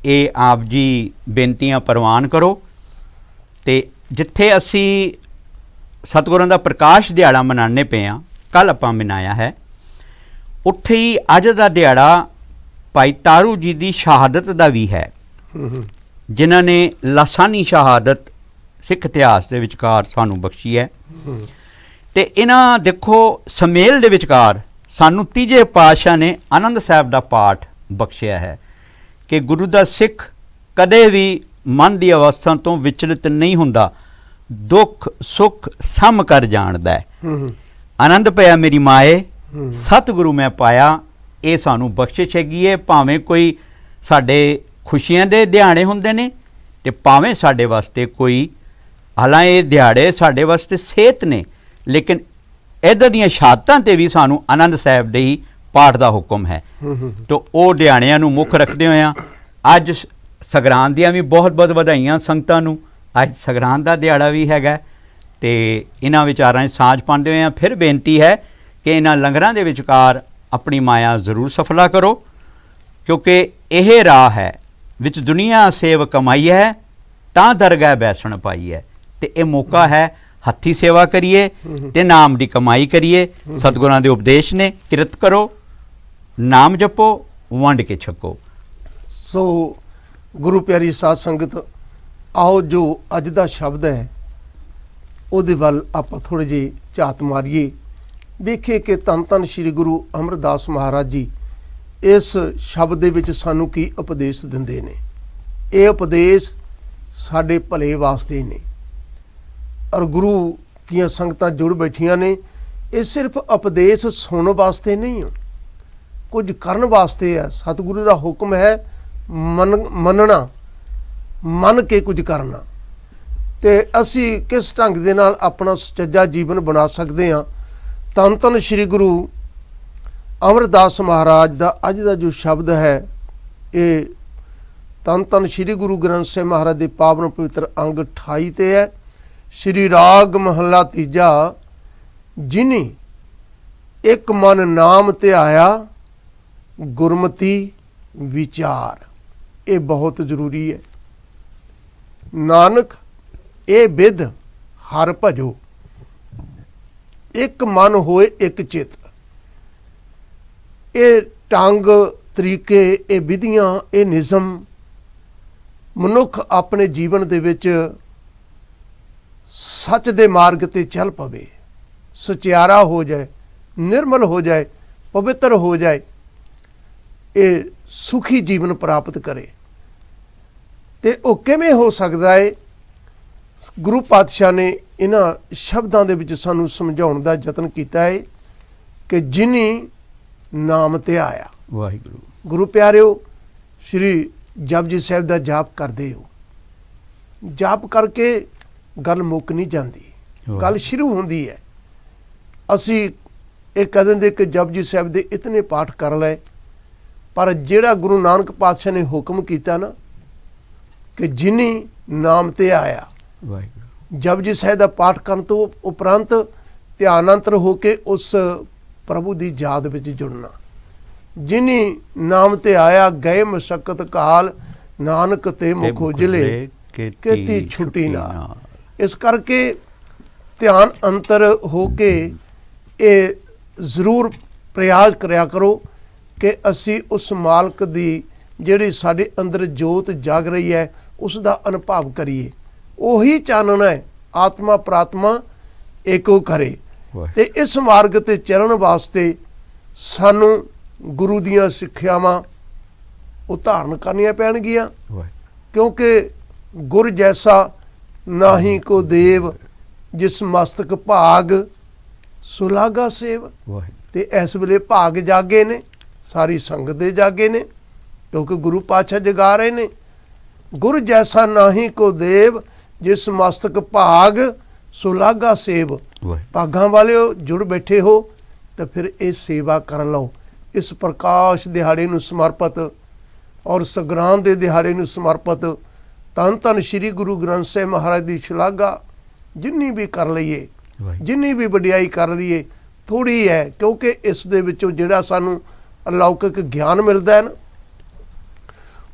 ਇਹ ਆਪ ਜੀ ਬੇਨਤੀਆਂ ਪ੍ਰਵਾਨ ਕਰੋ। ਅਤੇ ਜਿੱਥੇ ਅਸੀਂ ਸਤਿਗੁਰਾਂ ਦਾ ਪ੍ਰਕਾਸ਼ ਦਿਹਾੜਾ ਮਨਾਉਂਦੇ ਪਏ ਹਾਂ, ਕੱਲ੍ਹ ਆਪਾਂ ਮਨਾਇਆ ਹੈ, ਉੱਥੇ ਹੀ ਅੱਜ ਦਾ ਦਿਹਾੜਾ ਭਾਈ ਤਾਰੂ ਜੀ ਦੀ ਸ਼ਹਾਦਤ ਦਾ ਵੀ ਹੈ, ਜਿਨ੍ਹਾਂ ਨੇ ਲਾਸਾਨੀ ਸ਼ਹਾਦਤ ਸਿੱਖ ਇਤਿਹਾਸ ਦੇ ਵਿਚਕਾਰ ਸਾਨੂੰ ਬਖਸ਼ੀ ਹੈ। ਅਤੇ ਇਹਨਾਂ ਦੇਖੋ ਸਮੇਲ ਦੇ ਵਿਚਕਾਰ ਸਾਨੂੰ ਤੀਜੇ ਪਾਤਸ਼ਾਹ ਨੇ ਆਨੰਦ ਸਾਹਿਬ ਦਾ ਪਾਠ ਬਖਸ਼ਿਆ ਹੈ ਕਿ ਗੁਰੂ ਦਾ ਸਿੱਖ ਕਦੇ ਵੀ ਮਨ ਦੀ ਅਵਸਥਾ ਤੋਂ ਵਿਚਲਿਤ ਨਹੀਂ ਹੁੰਦਾ, ਦੁੱਖ ਸੁੱਖ ਸਮ ਕਰ ਜਾਣਦਾ ਹੈ। ਆਨੰਦ ਪਿਆ ਮੇਰੀ ਮਾਏ ਸਤਿਗੁਰੂ ਮੈਂ ਪਾਇਆ, ਇਹ ਸਾਨੂੰ ਬਖਸ਼ਿਸ਼ ਹੈਗੀ ਹੈ। ਭਾਵੇਂ ਕੋਈ ਸਾਡੇ ਖੁਸ਼ੀਆਂ ਦੇ ਦਿਹਾੜੇ ਹੁੰਦੇ ਨੇ ਅਤੇ ਭਾਵੇਂ ਸਾਡੇ ਵਾਸਤੇ ਕੋਈ, ਹਾਲਾਂਕਿ ਇਹ ਦਿਹਾੜੇ ਸਾਡੇ ਵਾਸਤੇ ਸਿਹਤ ਨੇ, ਲੇਕਿਨ ਇੱਦਾਂ ਦੀਆਂ ਸ਼ਹਾਦਤਾਂ 'ਤੇ ਵੀ ਸਾਨੂੰ ਆਨੰਦ ਸਾਹਿਬ ਦੇ ਹੀ ਪਾਠ ਦਾ ਹੁਕਮ ਹੈ। ਤਾਂ ਉਹ ਦਿਹਾੜਿਆਂ ਨੂੰ ਮੁੱਖ ਰੱਖਦੇ ਹੋਇਆਂ ਅੱਜ ਸੰਗਰਾਂਦ ਦੀਆਂ ਵੀ ਬਹੁਤ ਬਹੁਤ ਵਧਾਈਆਂ ਸੰਗਤਾਂ ਨੂੰ। ਅੱਜ ਸੰਗਰਾਂਦ ਦਾ ਦਿਹਾੜਾ ਵੀ ਹੈਗਾ ਅਤੇ ਇਹਨਾਂ ਵਿਚਾਰਾਂ 'ਚ ਸਾਂਝ ਪਾਉਂਦੇ ਹੋਇਆਂ ਫਿਰ ਬੇਨਤੀ ਹੈ ਕਿ ਇਹਨਾਂ ਲੰਗਰਾਂ ਦੇ ਵਿਚਕਾਰ ਆਪਣੀ ਮਾਇਆ ਜ਼ਰੂਰ ਸਫਲਾ ਕਰੋ, ਕਿਉਂਕਿ ਇਹ ਰਾਹ ਹੈ ਵਿੱਚ ਦੁਨੀਆ ਸੇਵ ਕਮਾਈ ਹੈ, ਤਾਂ ਦਰਗਾਹ ਬੈਸਣ ਪਾਈ ਹੈ। ਅਤੇ ਇਹ ਮੌਕਾ ਹੈ ਹੱਥੀਂ ਸੇਵਾ ਕਰੀਏ ਅਤੇ ਨਾਮ ਦੀ ਕਮਾਈ ਕਰੀਏ। ਸਤਿਗੁਰਾਂ ਦੇ ਉਪਦੇਸ਼ ਨੇ ਕਿਰਤ ਕਰੋ, ਨਾਮ ਜਪੋ, ਵੰਡ ਕੇ ਛਕੋ। ਸੋ ਗੁਰੂ ਪਿਆਰੀ ਸਾਧ ਸੰਗਤ, ਆਓ ਜੋ ਅੱਜ ਦਾ ਸ਼ਬਦ ਹੈ ਉਹਦੇ ਵੱਲ ਆਪਾਂ ਥੋੜ੍ਹੇ ਜਿਹੇ ਝਾਤ ਮਾਰੀਏ, ਵੇਖੇ ਕਿ ਧੰਨ ਧੰਨ ਸ਼੍ਰੀ ਗੁਰੂ ਅਮਰਦਾਸ ਮਹਾਰਾਜ ਜੀ ਇਸ ਸ਼ਬਦ ਦੇ ਵਿੱਚ ਸਾਨੂੰ ਕੀ ਉਪਦੇਸ਼ ਦਿੰਦੇ ਨੇ। ਇਹ ਉਪਦੇਸ਼ ਸਾਡੇ ਭਲੇ ਵਾਸਤੇ ਨੇ, ਔਰ ਗੁਰੂ ਦੀਆਂ ਸੰਗਤਾਂ ਜੁੜ ਬੈਠੀਆਂ ਨੇ। ਇਹ ਸਿਰਫ ਉਪਦੇਸ਼ ਸੁਣਨ ਵਾਸਤੇ ਨਹੀਂ ਹੈ, ਕੁਝ ਕਰਨ ਵਾਸਤੇ ਹੈ। ਸਤਿਗੁਰੂ ਦਾ ਹੁਕਮ ਹੈ ਮੰਨਣਾ, ਮੰਨ ਕੇ ਕੁਝ ਕਰਨਾ। ਅਤੇ ਅਸੀਂ ਕਿਸ ਢੰਗ ਦੇ ਨਾਲ ਆਪਣਾ ਸੁਚੱਜਾ ਜੀਵਨ ਬਣਾ ਸਕਦੇ ਹਾਂ। ਧੰਨ ਧੰਨ ਸ਼੍ਰੀ ਗੁਰੂ ਅਮਰਦਾਸ ਮਹਾਰਾਜ ਦਾ ਅੱਜ ਦਾ ਜੋ ਸ਼ਬਦ ਹੈ, ਇਹ ਧੰਨ ਧੰਨ ਸ਼੍ਰੀ ਗੁਰੂ ਗ੍ਰੰਥ ਸਾਹਿਬ ਮਹਾਰਾਜ ਦੇ ਪਾਵਨ ਪਵਿੱਤਰ ਅੰਗ 28 ਤੇ ਹੈ। ਸ਼੍ਰੀ ਰਾਗ ਮਹੱਲਾ ਤੀਜਾ, ਜਿਨੀ ਇੱਕ ਮਨ ਨਾਮ ਧਿਆਇਆ ਗੁਰਮਤੀ ਵਿਚਾਰ। ਇਹ ਬਹੁਤ ਜ਼ਰੂਰੀ ਹੈ। ਨਾਨਕ ਇਹ ਬਿਧ ਹਰ ਭਜੋ, ਇੱਕ ਮਨ ਹੋਏ ਇੱਕ ਚਿੱਤ। ਇਹ ਢੰਗ ਤਰੀਕੇ, ਇਹ ਵਿਧੀਆਂ, ਇਹ ਨਿਯਮ ਮਨੁੱਖ ਆਪਣੇ ਜੀਵਨ ਦੇ ਵਿੱਚ ਸੱਚ ਦੇ ਮਾਰਗ ਤੇ ਚੱਲ ਪਵੇ, ਸਚਿਆਰਾ ਹੋ ਜਾਏ, ਨਿਰਮਲ ਹੋ ਜਾਏ, ਪਵਿੱਤਰ ਹੋ ਜਾਏ, ਇਹ ਸੁਖੀ ਜੀਵਨ ਪ੍ਰਾਪਤ ਕਰੇ। ਤੇ ਉਹ ਕਿਵੇਂ ਹੋ ਸਕਦਾ ਹੈ? ਗੁਰੂ ਪਾਤਸ਼ਾਹ ਨੇ ਇਹਨਾਂ ਸ਼ਬਦਾਂ ਦੇ ਵਿੱਚ ਸਾਨੂੰ ਸਮਝਾਉਣ ਦਾ ਯਤਨ ਕੀਤਾ ਹੈ ਕਿ ਜਿਨੀ ਨਾਮ ਧਿਆਇਆ। ਵਾਹਿਗੁਰੂ। ਗੁਰੂ ਪਿਆਰਿਓ, ਸ਼੍ਰੀ ਜਪਜੀ ਸਾਹਿਬ ਦਾ ਜਾਪ ਕਰਦੇ ਹੋ, ਜਾਪ ਕਰਕੇ ਗੱਲ ਮੁੱਕ ਨਹੀਂ ਜਾਂਦੀ, ਗੱਲ ਸ਼ੁਰੂ ਹੁੰਦੀ ਹੈ। ਅਸੀਂ ਇਹ ਕਹਿ ਦਿੰਦੇ ਕਿ ਜਪਜੀ ਸਾਹਿਬ ਦੇ ਇਤਨੇ ਪਾਠ ਕਰ ਲਏ, ਪਰ ਜਿਹੜਾ ਗੁਰੂ ਨਾਨਕ ਪਾਤਸ਼ਾਹ ਨੇ ਹੁਕਮ ਕੀਤਾ ਨਾ ਕਿ ਜਿਨੀ ਨਾਮ ਧਿਆਇਆ, ਜਪਜੀ ਸਾਹਿਬ ਦਾ ਪਾਠ ਕਰਨ ਤੋਂ ਉਪਰੰਤ ਧਿਆਨਾਂਤਰ ਹੋ ਕੇ ਉਸ ਪ੍ਰਭੂ ਦੀ ਯਾਦ ਵਿੱਚ ਜੁੜਨਾ। ਜਿਨੀ ਨਾਮ ਧਿਆਇਆ ਗਏ ਮਸ਼ੱਕਤ ਕਾਲ, ਨਾਨਕ ਤੇ ਮੁਖ ਉਜਲੇ ਕੀਤੀ ਛੁੱਟੀ ਨਾਲ। ਇਸ ਕਰਕੇ ਧਿਆਨ ਅੰਤਰ ਹੋ ਕੇ ਇਹ ਜ਼ਰੂਰ ਪ੍ਰਯਾਸ ਕਰਿਆ ਕਰੋ ਕਿ ਅਸੀਂ ਉਸ ਮਾਲਕ ਦੀ ਜਿਹੜੀ ਸਾਡੇ ਅੰਦਰ ਜੋਤ ਜਾਗ ਰਹੀ ਹੈ ਉਸ ਦਾ ਅਨੁਭਵ ਕਰੀਏ। ਉਹੀ ਚਾਨਣ ਹੈ ਆਤਮਾ ਪ੍ਰਾਤਮਾ ਏਕੋ ਕਰੇ। ਤੇ ਇਸ ਮਾਰਗ ਤੇ ਚੱਲਣ ਵਾਸਤੇ ਸਾਨੂੰ ਗੁਰੂ ਦੀਆਂ ਸਿੱਖਿਆਵਾਂ ਉਤਾਰਨ ਕਰਨੀਆਂ ਪੈਣਗੀਆਂ क्योंकि गुर जैसा नाहीं को देव, जिस मस्तक भाग सुलागा सेव। ਤੇ ਇਸ ਵੇਲੇ ਭਾਗ ਜਾਗੇ ਨੇ, ਸਾਰੀ ਸੰਗਤ ਦੇ ਜਾਗੇ ਨੇ, ਕਿਉਂਕਿ ਗੁਰੂ ਪਾਤਸ਼ਾਹ ਜਗਾ ਰਹੇ ਨੇ। ਗੁਰ ਜੈਸਾ ਨਾਹੀਂ ਕੋ ਦੇਵ, ਜਿਸ ਮਸਤਕ ਭਾਗ ਸੁਲਾਗਾ ਸੇਵ। ਭਾਗਾਂ ਵਾਲਿਓ ਜੁੜ ਬੈਠੇ ਹੋ ਤਾਂ ਫਿਰ ਇਹ ਸੇਵਾ ਕਰ ਲਓ। ਇਸ ਪ੍ਰਕਾਸ਼ ਦਿਹਾੜੇ ਨੂੰ ਸਮਰਪਿਤ ਔਰ ਸੰਗਰਾਂਦ ਦੇ ਦਿਹਾੜੇ ਨੂੰ ਸਮਰਪਿਤ ਧੰਨ ਧੰਨ ਸ਼੍ਰੀ ਗੁਰੂ ਗ੍ਰੰਥ ਸਾਹਿਬ ਮਹਾਰਾਜ ਦੀ ਸ਼ਲਾਘਾ ਜਿੰਨੀ ਵੀ ਕਰ ਲਈਏ, ਜਿੰਨੀ ਵੀ ਵਡਿਆਈ ਕਰ ਲਈਏ ਥੋੜ੍ਹੀ ਹੈ, ਕਿਉਂਕਿ ਇਸ ਦੇ ਵਿੱਚੋਂ ਜਿਹੜਾ ਸਾਨੂੰ ਅਲੌਕਿਕ ਗਿਆਨ ਮਿਲਦਾ ਹੈ ਨਾ,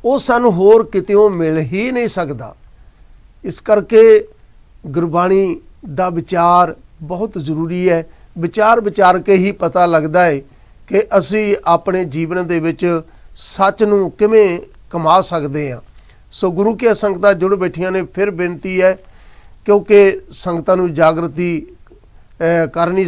ਉਹ ਸਾਨੂੰ ਹੋਰ ਕਿਤੇੋਂ ਮਿਲ ਹੀ ਨਹੀਂ ਸਕਦਾ। ਇਸ ਕਰਕੇ ਗੁਰਬਾਣੀ ਦਾ ਵਿਚਾਰ ਬਹੁਤ ਜ਼ਰੂਰੀ ਹੈ। ਵਿਚਾਰ ਕੇ ਹੀ ਪਤਾ ਲੱਗਦਾ ਹੈ ਕਿ ਅਸੀਂ ਆਪਣੇ ਜੀਵਨ ਦੇ ਵਿੱਚ ਸੱਚ ਨੂੰ ਕਿਵੇਂ ਕਮਾ ਸਕਦੇ ਹਾਂ। ਸੋ ਗੁਰੂ ਕੀ ਸੰਗਤਾਂ ਜੁੜ ਬੈਠੀਆਂ ਨੇ। ਫਿਰ ਬੇਨਤੀ ਹੈ, ਕਿਉਂਕਿ ਸੰਗਤਾਂ ਨੂੰ ਜਾਗਰਤੀ ਕਰਨੀ,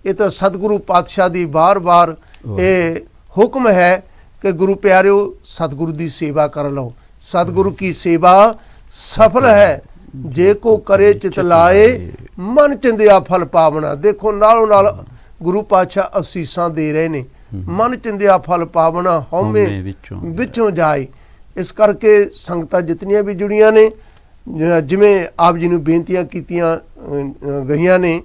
ਇਹ ਤਾਂ ਸਤਿਗੁਰੂ ਪਾਤਸ਼ਾਹ ਦੀ ਬਾਰ-ਬਾਰ ਇਹ ਹੁਕਮ ਹੈ ਕਿ ਗੁਰੂ ਪਿਆਰਿਓ ਸਤਿਗੁਰੂ ਦੀ ਸੇਵਾ ਕਰ ਲਓ। ਸਤਿਗੁਰੂ ਕੀ ਸੇਵਾ ਸਫਲ ਹੈ, ਜੇ ਕੋ ਕਰੇ ਚਿਤ ਲਾਏ, ਮਨ ਚਿੰਦਿਆ ਫਲ ਪਾਵਣਾ। ਦੇਖੋ ਨਾਲੋਂ ਨਾਲ ਗੁਰੂ ਪਾਤਸ਼ਾਹ ਅਸੀਸਾਂ ਦੇ ਰਹੇ ਨੇ, ਮਨ ਚਿੰਦਿਆ ਫਲ ਪਾਵਣਾ, ਹਉਮੈ ਵਿੱਚੋਂ ਜਾਏ। ਇਸ ਕਰਕੇ ਸੰਗਤਾਂ ਜਿਤਨੀਆਂ ਵੀ ਜੁੜੀਆਂ ਨੇ, ਜਿਵੇਂ ਆਪ ਜੀ ਨੂੰ ਬੇਨਤੀਆਂ ਕੀਤੀਆਂ ਗਈਆਂ ਨੇ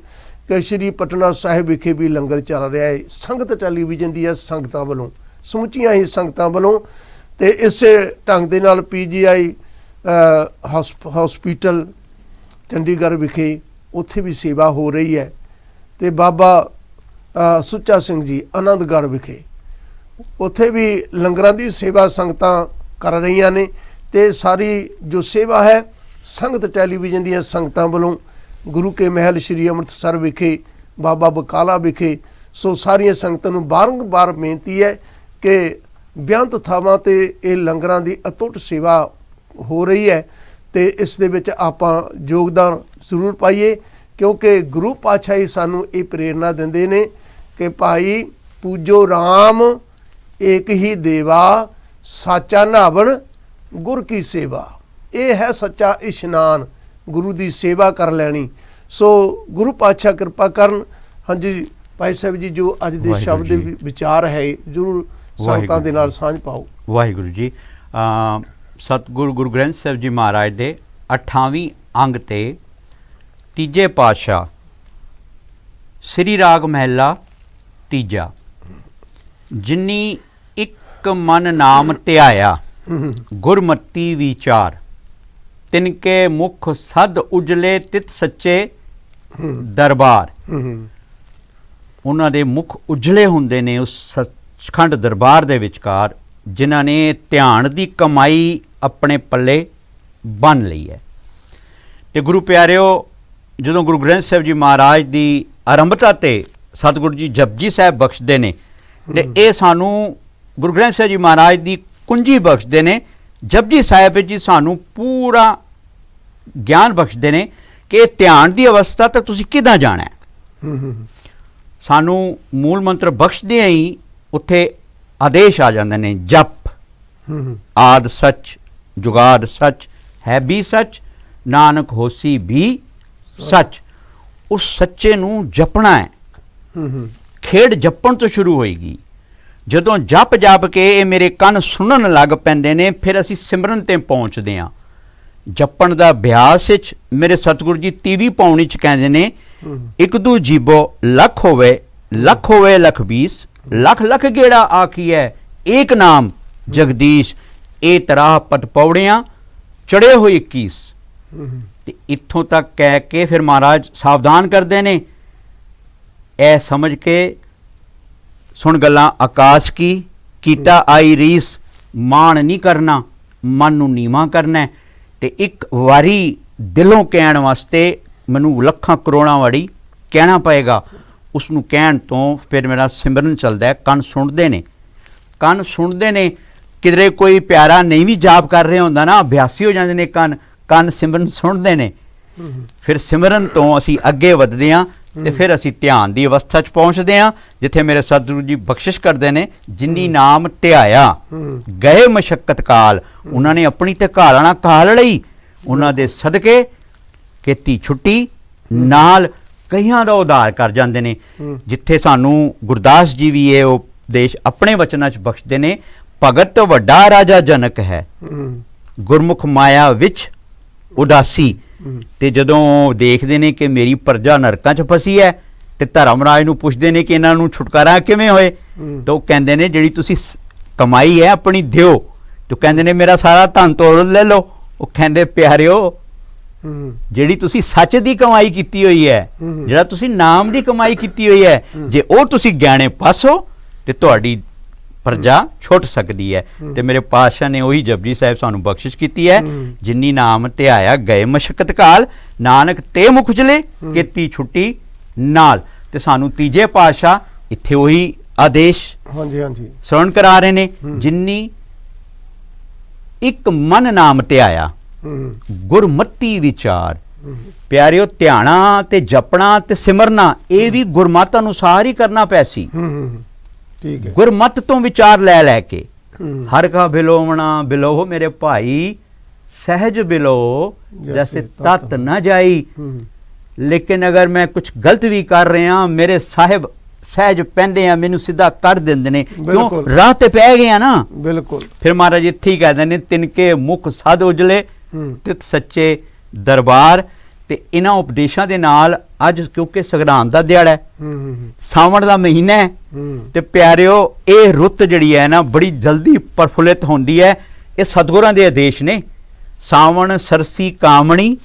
ਕਿ ਸ਼੍ਰੀ ਪਟਨਾ ਸਾਹਿਬ ਵਿਖੇ ਵੀ ਲੰਗਰ ਚੱਲ ਰਿਹਾ ਹੈ। ਸੰਗਤ ਟੈਲੀਵਿਜ਼ਨ ਦੀਆਂ ਸੰਗਤਾਂ ਵੱਲੋਂ, ਸਮੁੱਚੀਆਂ ਹੀ ਸੰਗਤਾਂ ਵੱਲੋਂ, ਅਤੇ ਇਸੇ ਢੰਗ ਦੇ ਨਾਲ PGI ਹਸਪੀਟਲ ਚੰਡੀਗੜ੍ਹ ਵਿਖੇ ਉੱਥੇ ਵੀ ਸੇਵਾ ਹੋ ਰਹੀ ਹੈ। ਅਤੇ ਬਾਬਾ ਸੁੱਚਾ ਸਿੰਘ ਜੀ ਆਨੰਦਗੜ੍ਹ ਵਿਖੇ ਉੱਥੇ ਵੀ ਲੰਗਰਾਂ ਦੀ ਸੇਵਾ ਸੰਗਤਾਂ ਕਰ ਰਹੀਆਂ ਨੇ। ਅਤੇ ਸਾਰੀ ਜੋ ਸੇਵਾ ਹੈ ਸੰਗਤ ਟੈਲੀਵਿਜ਼ਨ ਦੀਆਂ ਸੰਗਤਾਂ ਵੱਲੋਂ ਗੁਰੂ ਕੇ ਮਹਿਲ ਸ਼੍ਰੀ ਅੰਮ੍ਰਿਤਸਰ ਵਿਖੇ, ਬਾਬਾ ਬਕਾਲਾ ਵਿਖੇ। ਸੋ ਸਾਰੀਆਂ ਸੰਗਤਾਂ ਨੂੰ ਬਾਰੰਬਾਰ ਬੇਨਤੀ ਹੈ ਕਿ ਬੇਅੰਤ ਥਾਵਾਂ 'ਤੇ ਇਹ ਲੰਗਰਾਂ ਦੀ ਅਟੁੱਟ ਸੇਵਾ ਹੋ ਰਹੀ ਹੈ ਅਤੇ ਇਸ ਦੇ ਵਿੱਚ ਆਪਾਂ ਯੋਗਦਾਨ ਜ਼ਰੂਰ ਪਾਈਏ, ਕਿਉਂਕਿ ਗੁਰੂ ਪਾਤਸ਼ਾਹ ਹੀ ਸਾਨੂੰ ਇਹ ਪ੍ਰੇਰਨਾ ਦਿੰਦੇ ਨੇ ਕਿ ਭਾਈ ਪੂਜੋ ਰਾਮ ਏਕ ਹੀ ਦੇਵਾ, ਸਾਚਾ ਨਾਵਣ ਗੁਰ ਕੀ ਸੇਵਾ। ਇਹ ਹੈ ਸੱਚਾ ਇਸ਼ਨਾਨ, ਗੁਰੂ ਦੀ ਸੇਵਾ ਕਰ ਲੈਣੀ। ਸੋ ਗੁਰੂ ਪਾਤਸ਼ਾਹ ਕਿਰਪਾ ਕਰਨ। ਹਾਂਜੀ ਭਾਈ ਸਾਹਿਬ ਜੀ, ਜੋ ਅੱਜ ਦੇ ਸ਼ਬਦ ਦੇ ਵਿਚਾਰ ਹੈ ਜ਼ਰੂਰ ਸੰਗਤਾਂ ਦੇ ਨਾਲ ਸਾਂਝ ਪਾਓ। ਵਾਹਿਗੁਰੂ ਜੀ। ਸਤਿਗੁਰੂ ਗੁਰੂ ਗ੍ਰੰਥ ਸਾਹਿਬ ਜੀ ਮਹਾਰਾਜ ਦੇ 28ਵੀਂ ਅੰਗ 'ਤੇ ਤੀਜੇ ਪਾਤਸ਼ਾਹ ਸ੍ਰੀ ਰਾਗ ਮਹਿਲਾ ਤੀਜਾ। ਜਿਨੀ ਇੱਕ ਮਨ ਨਾਮ ਧਿਆਇਆ, ਗੁਰਮਤੀ ਵਿਚਾਰ, ਤਿਨਕੇ ਮੁਖ ਸਦ ਉਜਲੇ ਤਿਤ ਸੱਚੇ ਦਰਬਾਰ। ਉਹਨਾਂ ਦੇ ਮੁਖ ਉਜਲੇ ਹੁੰਦੇ ਨੇ ਉਸ ਸੱਚਖੰਡ ਦਰਬਾਰ ਦੇ ਵਿਚਕਾਰ, ਜਿਨ੍ਹਾਂ ਨੇ ਧਿਆਨ ਦੀ ਕਮਾਈ ਆਪਣੇ ਪੱਲੇ ਬੰਨ ਲਈ ਹੈ। ਅਤੇ ਗੁਰੂ ਪਿਆਰਿਓ, ਜਦੋਂ ਗੁਰੂ ਗ੍ਰੰਥ ਸਾਹਿਬ ਜੀ ਮਹਾਰਾਜ ਦੀ ਆਰੰਭਤਾ 'ਤੇ ਸਤਿਗੁਰੂ ਜੀ ਜਪਜੀ ਸਾਹਿਬ ਬਖਸ਼ਦੇ ਨੇ, ਅਤੇ ਇਹ ਸਾਨੂੰ ਗੁਰੂ ਗ੍ਰੰਥ ਸਾਹਿਬ ਜੀ ਮਹਾਰਾਜ ਦੀ ਕੁੰਜੀ ਬਖਸ਼ਦੇ ਨੇ। ਜਪਜੀ ਸਾਹਿਬ ਵਿੱਚ ਜੀ ਸਾਨੂੰ ਪੂਰਾ ਗਿਆਨ ਬਖਸ਼ਦੇ ਨੇ ਕਿ ਇਹ ਧਿਆਨ ਦੀ ਅਵਸਥਾ ਤੱਕ ਤੁਸੀਂ ਕਿੱਦਾਂ ਜਾਣਾ ਹੈ। ਸਾਨੂੰ ਮੂਲ ਮੰਤਰ ਬਖਸ਼ਦੇ ਹੀ ਉੱਥੇ ਆਦੇਸ਼ ਆ ਜਾਂਦੇ ਨੇ, ਜਪ ਆਦ ਸੱਚ ਜੁਗਾਦ ਸੱਚ ਹੈ ਵੀ ਸੱਚ, ਨਾਨਕ ਹੋਸੀ ਵੀ ਸੱਚ। ਉਸ ਸੱਚੇ ਨੂੰ ਜਪਣਾ ਹੈ। ਖੇਡ ਜਪਣ ਤੋਂ ਸ਼ੁਰੂ ਹੋਏਗੀ। ਜਦੋਂ ਜਪ ਕੇ ਇਹ ਮੇਰੇ ਕੰਨ ਸੁਣਨ ਲੱਗ ਪੈਂਦੇ ਨੇ, ਫਿਰ ਅਸੀਂ ਸਿਮਰਨ 'ਤੇ ਪਹੁੰਚਦੇ ਹਾਂ। ਜਪਣ ਦਾ ਅਭਿਆਸ ਵਿੱਚ ਮੇਰੇ ਸਤਿਗੁਰੂ ਜੀ 30ਵੀਂ ਪੌਣੀ 'ਚ ਕਹਿੰਦੇ ਨੇ, ਇੱਕ ਦੂ ਜੀਬੋ ਲੱਖ ਹੋਵੇ, ਲੱਖ ਹੋਵੇ ਲੱਖ 20, ਲੱਖ ਲੱਖ ਗੇੜਾ ਆਖੀਐ, ਏਕ ਨਾਮ ਜਗਦੀਸ਼। ਇਹ ਤਰਾਹ ਪਟ ਪੌੜੀਆਂ ਚੜੇ ਹੋਏ 21। ਤੇ ਇੱਥੋਂ ਤੱਕ ਕਹਿ ਕੇ ਫਿਰ ਮਹਾਰਾਜ ਸਾਵਧਾਨ ਕਰਦੇ ਨੇ, ਇਹ ਸਮਝ ਕੇ ਸੁਣ ਗੱਲਾਂ ਆਕਾਸ਼ ਕੀ, ਕੀਤਾ ਆਈ ਰੀਸ, ਮਾਣ ਨਹੀਂ ਕਰਨਾ, ਮਨ ਨੂੰ ਨੀਵਾਂ ਕਰਨਾ। ਤੇ ਇੱਕ ਵਾਰੀ ਦਿਲੋਂ ਕਹਿਣ ਵਾਸਤੇ ਮੈਨੂੰ ਲੱਖਾਂ ਕਰੋੜਾਂ ਵਾਰੀ ਕਹਿਣਾ ਪਏਗਾ। ਉਸ ਨੂੰ ਕਹਿਣ ਤੋਂ ਫਿਰ ਮੇਰਾ ਸਿਮਰਨ ਚੱਲਦਾ ਹੈ। ਕੰਨ ਸੁਣਦੇ ਨੇ, ਕੰਨ ਸੁਣਦੇ ਨੇ। ਕਿਧਰੇ ਕੋਈ ਪਿਆਰਾ ਨਹੀਂ ਵੀ ਜਾਪ ਕਰ ਰਿਹਾ ਹੁੰਦਾ ਨਾ, ਅਭਿਆਸੀ ਹੋ ਜਾਂਦੇ ਨੇ ਕੰਨ ਸਿਮਰਨ ਸੁਣਦੇ ਨੇ। ਫਿਰ ਸਿਮਰਨ ਤੋਂ ਅਸੀਂ ਅੱਗੇ ਵੱਧਦੇ ਹਾਂ ਤੇ ਫਿਰ ਅਸੀਂ ਧਿਆਨ ਦੀ ਅਵਸਥਾ 'ਚ ਪਹੁੰਚਦੇ ਹਾਂ, ਜਿੱਥੇ ਮੇਰੇ ਸਤਿਗੁਰੂ ਜੀ ਬਖਸ਼ਿਸ਼ ਕਰਦੇ ਨੇ, ਜਿਨੀ ਨਾਮ ਧਿਆਇਆ ਗਏ ਮਸ਼ੱਕਤ ਕਾਲ। ਉਹਨਾਂ ਨੇ ਆਪਣੀ ਤੇ ਘਾਲਣਾ ਕਾਲ ਲਈ, ਉਹਨਾਂ ਦੇ ਸਦਕੇ ਕੀਤੀ ਛੁੱਟੀ ਨਾਲ ਕਈਆਂ ਦਾ ਉਧਾਰ ਕਰ ਜਾਂਦੇ ਨੇ। ਜਿੱਥੇ ਸਾਨੂੰ ਗੁਰਦਾਸ ਜੀ ਵੀ ਇਹ ਉਪਦੇਸ਼ ਆਪਣੇ ਵਚਨਾਂ 'ਚ ਬਖਸ਼ਦੇ ਨੇ, ਭਗਤ ਵੱਡਾ ਰਾਜਾ ਜਨਕ ਹੈ, ਗੁਰਮੁਖ ਮਾਇਆ ਵਿੱਚ ਉਦਾਸੀ। ਤੇ ਜਦੋਂ ਦੇਖਦੇ ਨੇ ਕਿ ਮੇਰੀ ਪ੍ਰਜਾ ਨਰਕਾਂ 'ਚ ਫਸੀ ਹੈ, ਤੇ ਧਰਮਰਾਜ ਨੂੰ ਪੁੱਛਦੇ ਨੇ ਕਿ ਇਹਨਾਂ ਨੂੰ ਛੁਟਕਾਰਾ ਕਿਵੇਂ ਹੋਏ, ਤਾਂ ਉਹ ਕਹਿੰਦੇ ਨੇ ਜਿਹੜੀ ਤੁਸੀਂ ਕਮਾਈ ਹੈ ਆਪਣੀ ਦਿਓ। ਤੇ ਕਹਿੰਦੇ ਨੇ ਮੇਰਾ ਸਾਰਾ ਧਨ ਤੋੜ ਲੈ ਲਓ। ਉਹ ਕਹਿੰਦੇ ਪਿਆਰਿਓ, ਜਿਹੜੀ ਤੁਸੀਂ ਸੱਚ ਦੀ ਕਮਾਈ ਕੀਤੀ ਹੋਈ ਹੈ, ਜਿਹੜਾ ਤੁਸੀਂ ਨਾਮ ਦੀ ਕਮਾਈ ਕੀਤੀ ਹੋਈ ਹੈ, ਜੇ ਉਹ ਤੁਸੀਂ ਗਹਿਣੇ ਪਾਸੋ ਤੇ ਤੁਹਾਡੀ ਪ੍ਰਜਾ ਛੁੱਟ ਸਕਦੀ ਹੈ। ਤੇ ਮੇਰੇ ਪਾਤਸ਼ਾਹ ਨੇ ਉਹੀ ਜਪਜੀ ਸਾਹਿਬ ਸਾਨੂੰ ਬਖਸ਼ਿਸ਼ ਕੀਤੀ ਹੈ, ਜਿਨੀ ਨਾਮ ਧਿਆਇਆ ਗਏ ਮਸ਼ੱਕਤ ਕਾਲ, ਨਾਨਕ ਤੇ ਮੁਖ ਉਜਲੇ ਕੀਤੀ ਛੁੱਟੀ ਨਾਲ। ਤੇ ਸਾਨੂੰ ਤੀਜੇ ਪਾਤਸ਼ਾਹ ਇੱਥੇ ਉਹੀ ਆਦੇਸ਼ ਸ਼ਰਵਣ ਕਰਾ ਰਹੇ ਨੇ, ਜਿਨੀ ਇੱਕ ਮਨ ਨਾਮ ਧਿਆਇਆ ਗੁਰਮਤੀ ਵਿਚਾਰ। ਪਿਆਰਿਓ, ਧਿਆਣਾ ਤੇ ਜਪਣਾ ਤੇ ਸਿਮਰਨਾ ਇਹ ਵੀ ਗੁਰਮਤਿ ਅਨੁਸਾਰ ਹੀ ਕਰਨਾ ਪੈ ਸੀ। ਠੀਕ ਹੈ, ਗੁਰਮਤਿ ਤੋਂ ਵਿਚਾਰ ਲੈ ਲੈ ਕੇ। ਹਰ ਕਾ ਬਿਲੋਵਣਾ ਬਿਲੋਹ ਮੇਰੇ ਭਾਈ, ਸਹਿਜ ਬਿਲੋ ਜੈਸੇ ਤਤ ਨਾ ਜਾਈ। ਲੇਕਿਨ ਅਗਰ ਮੈਂ ਕੁਝ ਗਲਤ ਵੀ ਕਰ ਰਿਹਾ, ਮੇਰੇ ਸਾਹਿਬ ਸਹਿਜ ਪੈਂਦੇ ਆ, ਮੈਨੂੰ ਸਿੱਧਾ ਕਰ ਦਿੰਦੇ ਨੇ, ਕਿਉਂ ਰਾਹ ਤੇ ਪੈ ਗਏ ਆ ਨਾ। ਬਿਲਕੁਲ। ਫਿਰ ਮਹਾਰਾਜ ਇੱਥੇ ਹੀ ਕਹਿੰਦੇ ਨੇ, ਤਿਨਕੇ ਮੁਖ ਸਦ ਉਜਲੇ ਤਿਤ ਸੱਚੇ ਦਰਬਾਰ। ਤੇ ਇਹਨਾਂ ਉਪਦੇਸ਼ਾਂ ਦੇ ਨਾਲ ਅੱਜ ਕਿਉਂਕਿ ਸੰਗਰਾਂਦ ਦਾ ਦਿਹਾੜਾ ਹੈ, ਸਾਵਣ ਦਾ ਮਹੀਨਾ ਹੈ, ਤੇ ਪਿਆਰਿਓ ਇਹ ਰੁੱਤ ਜਿਹੜੀ ਹੈ ਨਾ ਬੜੀ ਜਲਦੀ ਪ੍ਰਫੁੱਲਿਤ ਹੁੰਦੀ ਹੈ। ਇਹ ਸਤਿਗੁਰਾਂ ਦੇ ਆਦੇਸ਼ ਨੇ। ਸਾਵਣ ਸਰਸੀ ਕਾਮਣੀ,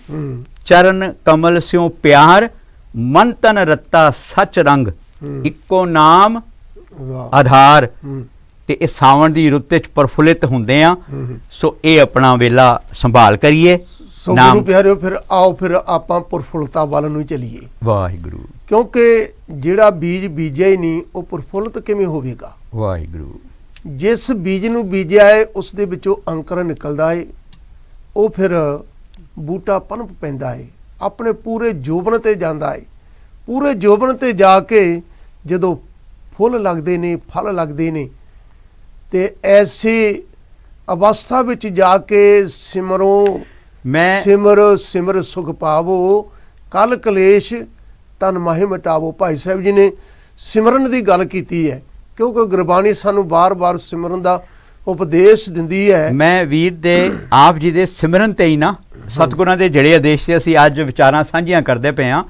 ਚਰਨ ਕਮਲ ਸਿਉ ਪਿਆਰ, ਮਨ ਤਨ ਰੱਤਾ ਸੱਚ ਰੰਗ, ਇੱਕੋ ਨਾਮ ਆਧਾਰ। ਤੇ ਇਹ ਸਾਵਣ ਦੀ ਰੁੱਤ 'ਚ ਪ੍ਰਫੁੱਲਿਤ ਹੁੰਦੇ ਆ। ਸੋ ਇਹ ਆਪਣਾ ਵੇਲਾ ਸੰਭਾਲ ਕਰੀਏ। ਸੋ ਗੁਰੂ ਪਿਆਰਿਓ, ਫਿਰ ਆਓ ਫਿਰ ਆਪਾਂ ਪ੍ਰਫੁੱਲਤਾ ਵੱਲ ਨੂੰ ਚਲੀਏ। ਵਾਹਿਗੁਰੂ। ਕਿਉਂਕਿ ਜਿਹੜਾ ਬੀਜ ਬੀਜਿਆ ਹੀ ਨਹੀਂ, ਉਹ ਪ੍ਰਫੁੱਲਤ ਕਿਵੇਂ ਹੋਵੇਗਾ। ਵਾਹਿਗੁਰੂ। ਜਿਸ ਬੀਜ ਨੂੰ ਬੀਜਿਆ ਹੈ ਉਸ ਦੇ ਵਿੱਚੋਂ ਅੰਕੁਰ ਨਿਕਲਦਾ ਹੈ, ਉਹ ਫਿਰ ਬੂਟਾ ਪਨਪ ਪੈਂਦਾ ਹੈ, ਆਪਣੇ ਪੂਰੇ ਜੋਬਨ ਤੇ ਜਾਂਦਾ ਹੈ। ਪੂਰੇ ਜੋਬਨ ਤੇ ਜਾ ਕੇ ਜਦੋਂ ਫੁੱਲ ਲੱਗਦੇ ਨੇ, ਫਲ ਲੱਗਦੇ ਨੇ, ਤੇ ਐਸੀ ਅਵਸਥਾ ਵਿੱਚ ਜਾ ਕੇ ਸਿਮਰੋ ਸਿਮਰ ਸੁਖ ਪਾਵੋ, ਕਲ ਕਲੇਸ਼ ਤਨ ਮਾਹੇ ਮਿਟਾਵੋ। ਭਾਈ ਸਾਹਿਬ ਜੀ ਨੇ ਸਿਮਰਨ ਦੀ ਗੱਲ ਕੀਤੀ ਹੈ, ਕਿਉਂਕਿ ਗੁਰਬਾਣੀ ਸਾਨੂੰ ਬਾਰ-ਬਾਰ ਸਿਮਰਨ ਦਾ ਉਪਦੇਸ਼ ਦਿੰਦੀ ਹੈ। ਮੈਂ ਵੀਰ ਦੇ ਆਪ ਜੀ ਦੇ ਸਿਮਰਨ ਤੇ ਹੀ ਨਾ ਸਤਿਗੁਰਾਂ ਦੇ ਜਿਹੜੇ ਆਦੇਸ਼ ਸੀ ਅਸੀਂ ਅੱਜ ਵਿਚਾਰਾਂ ਸਾਂਝੀਆਂ ਕਰਦੇ ਪਏ ਹਾਂ।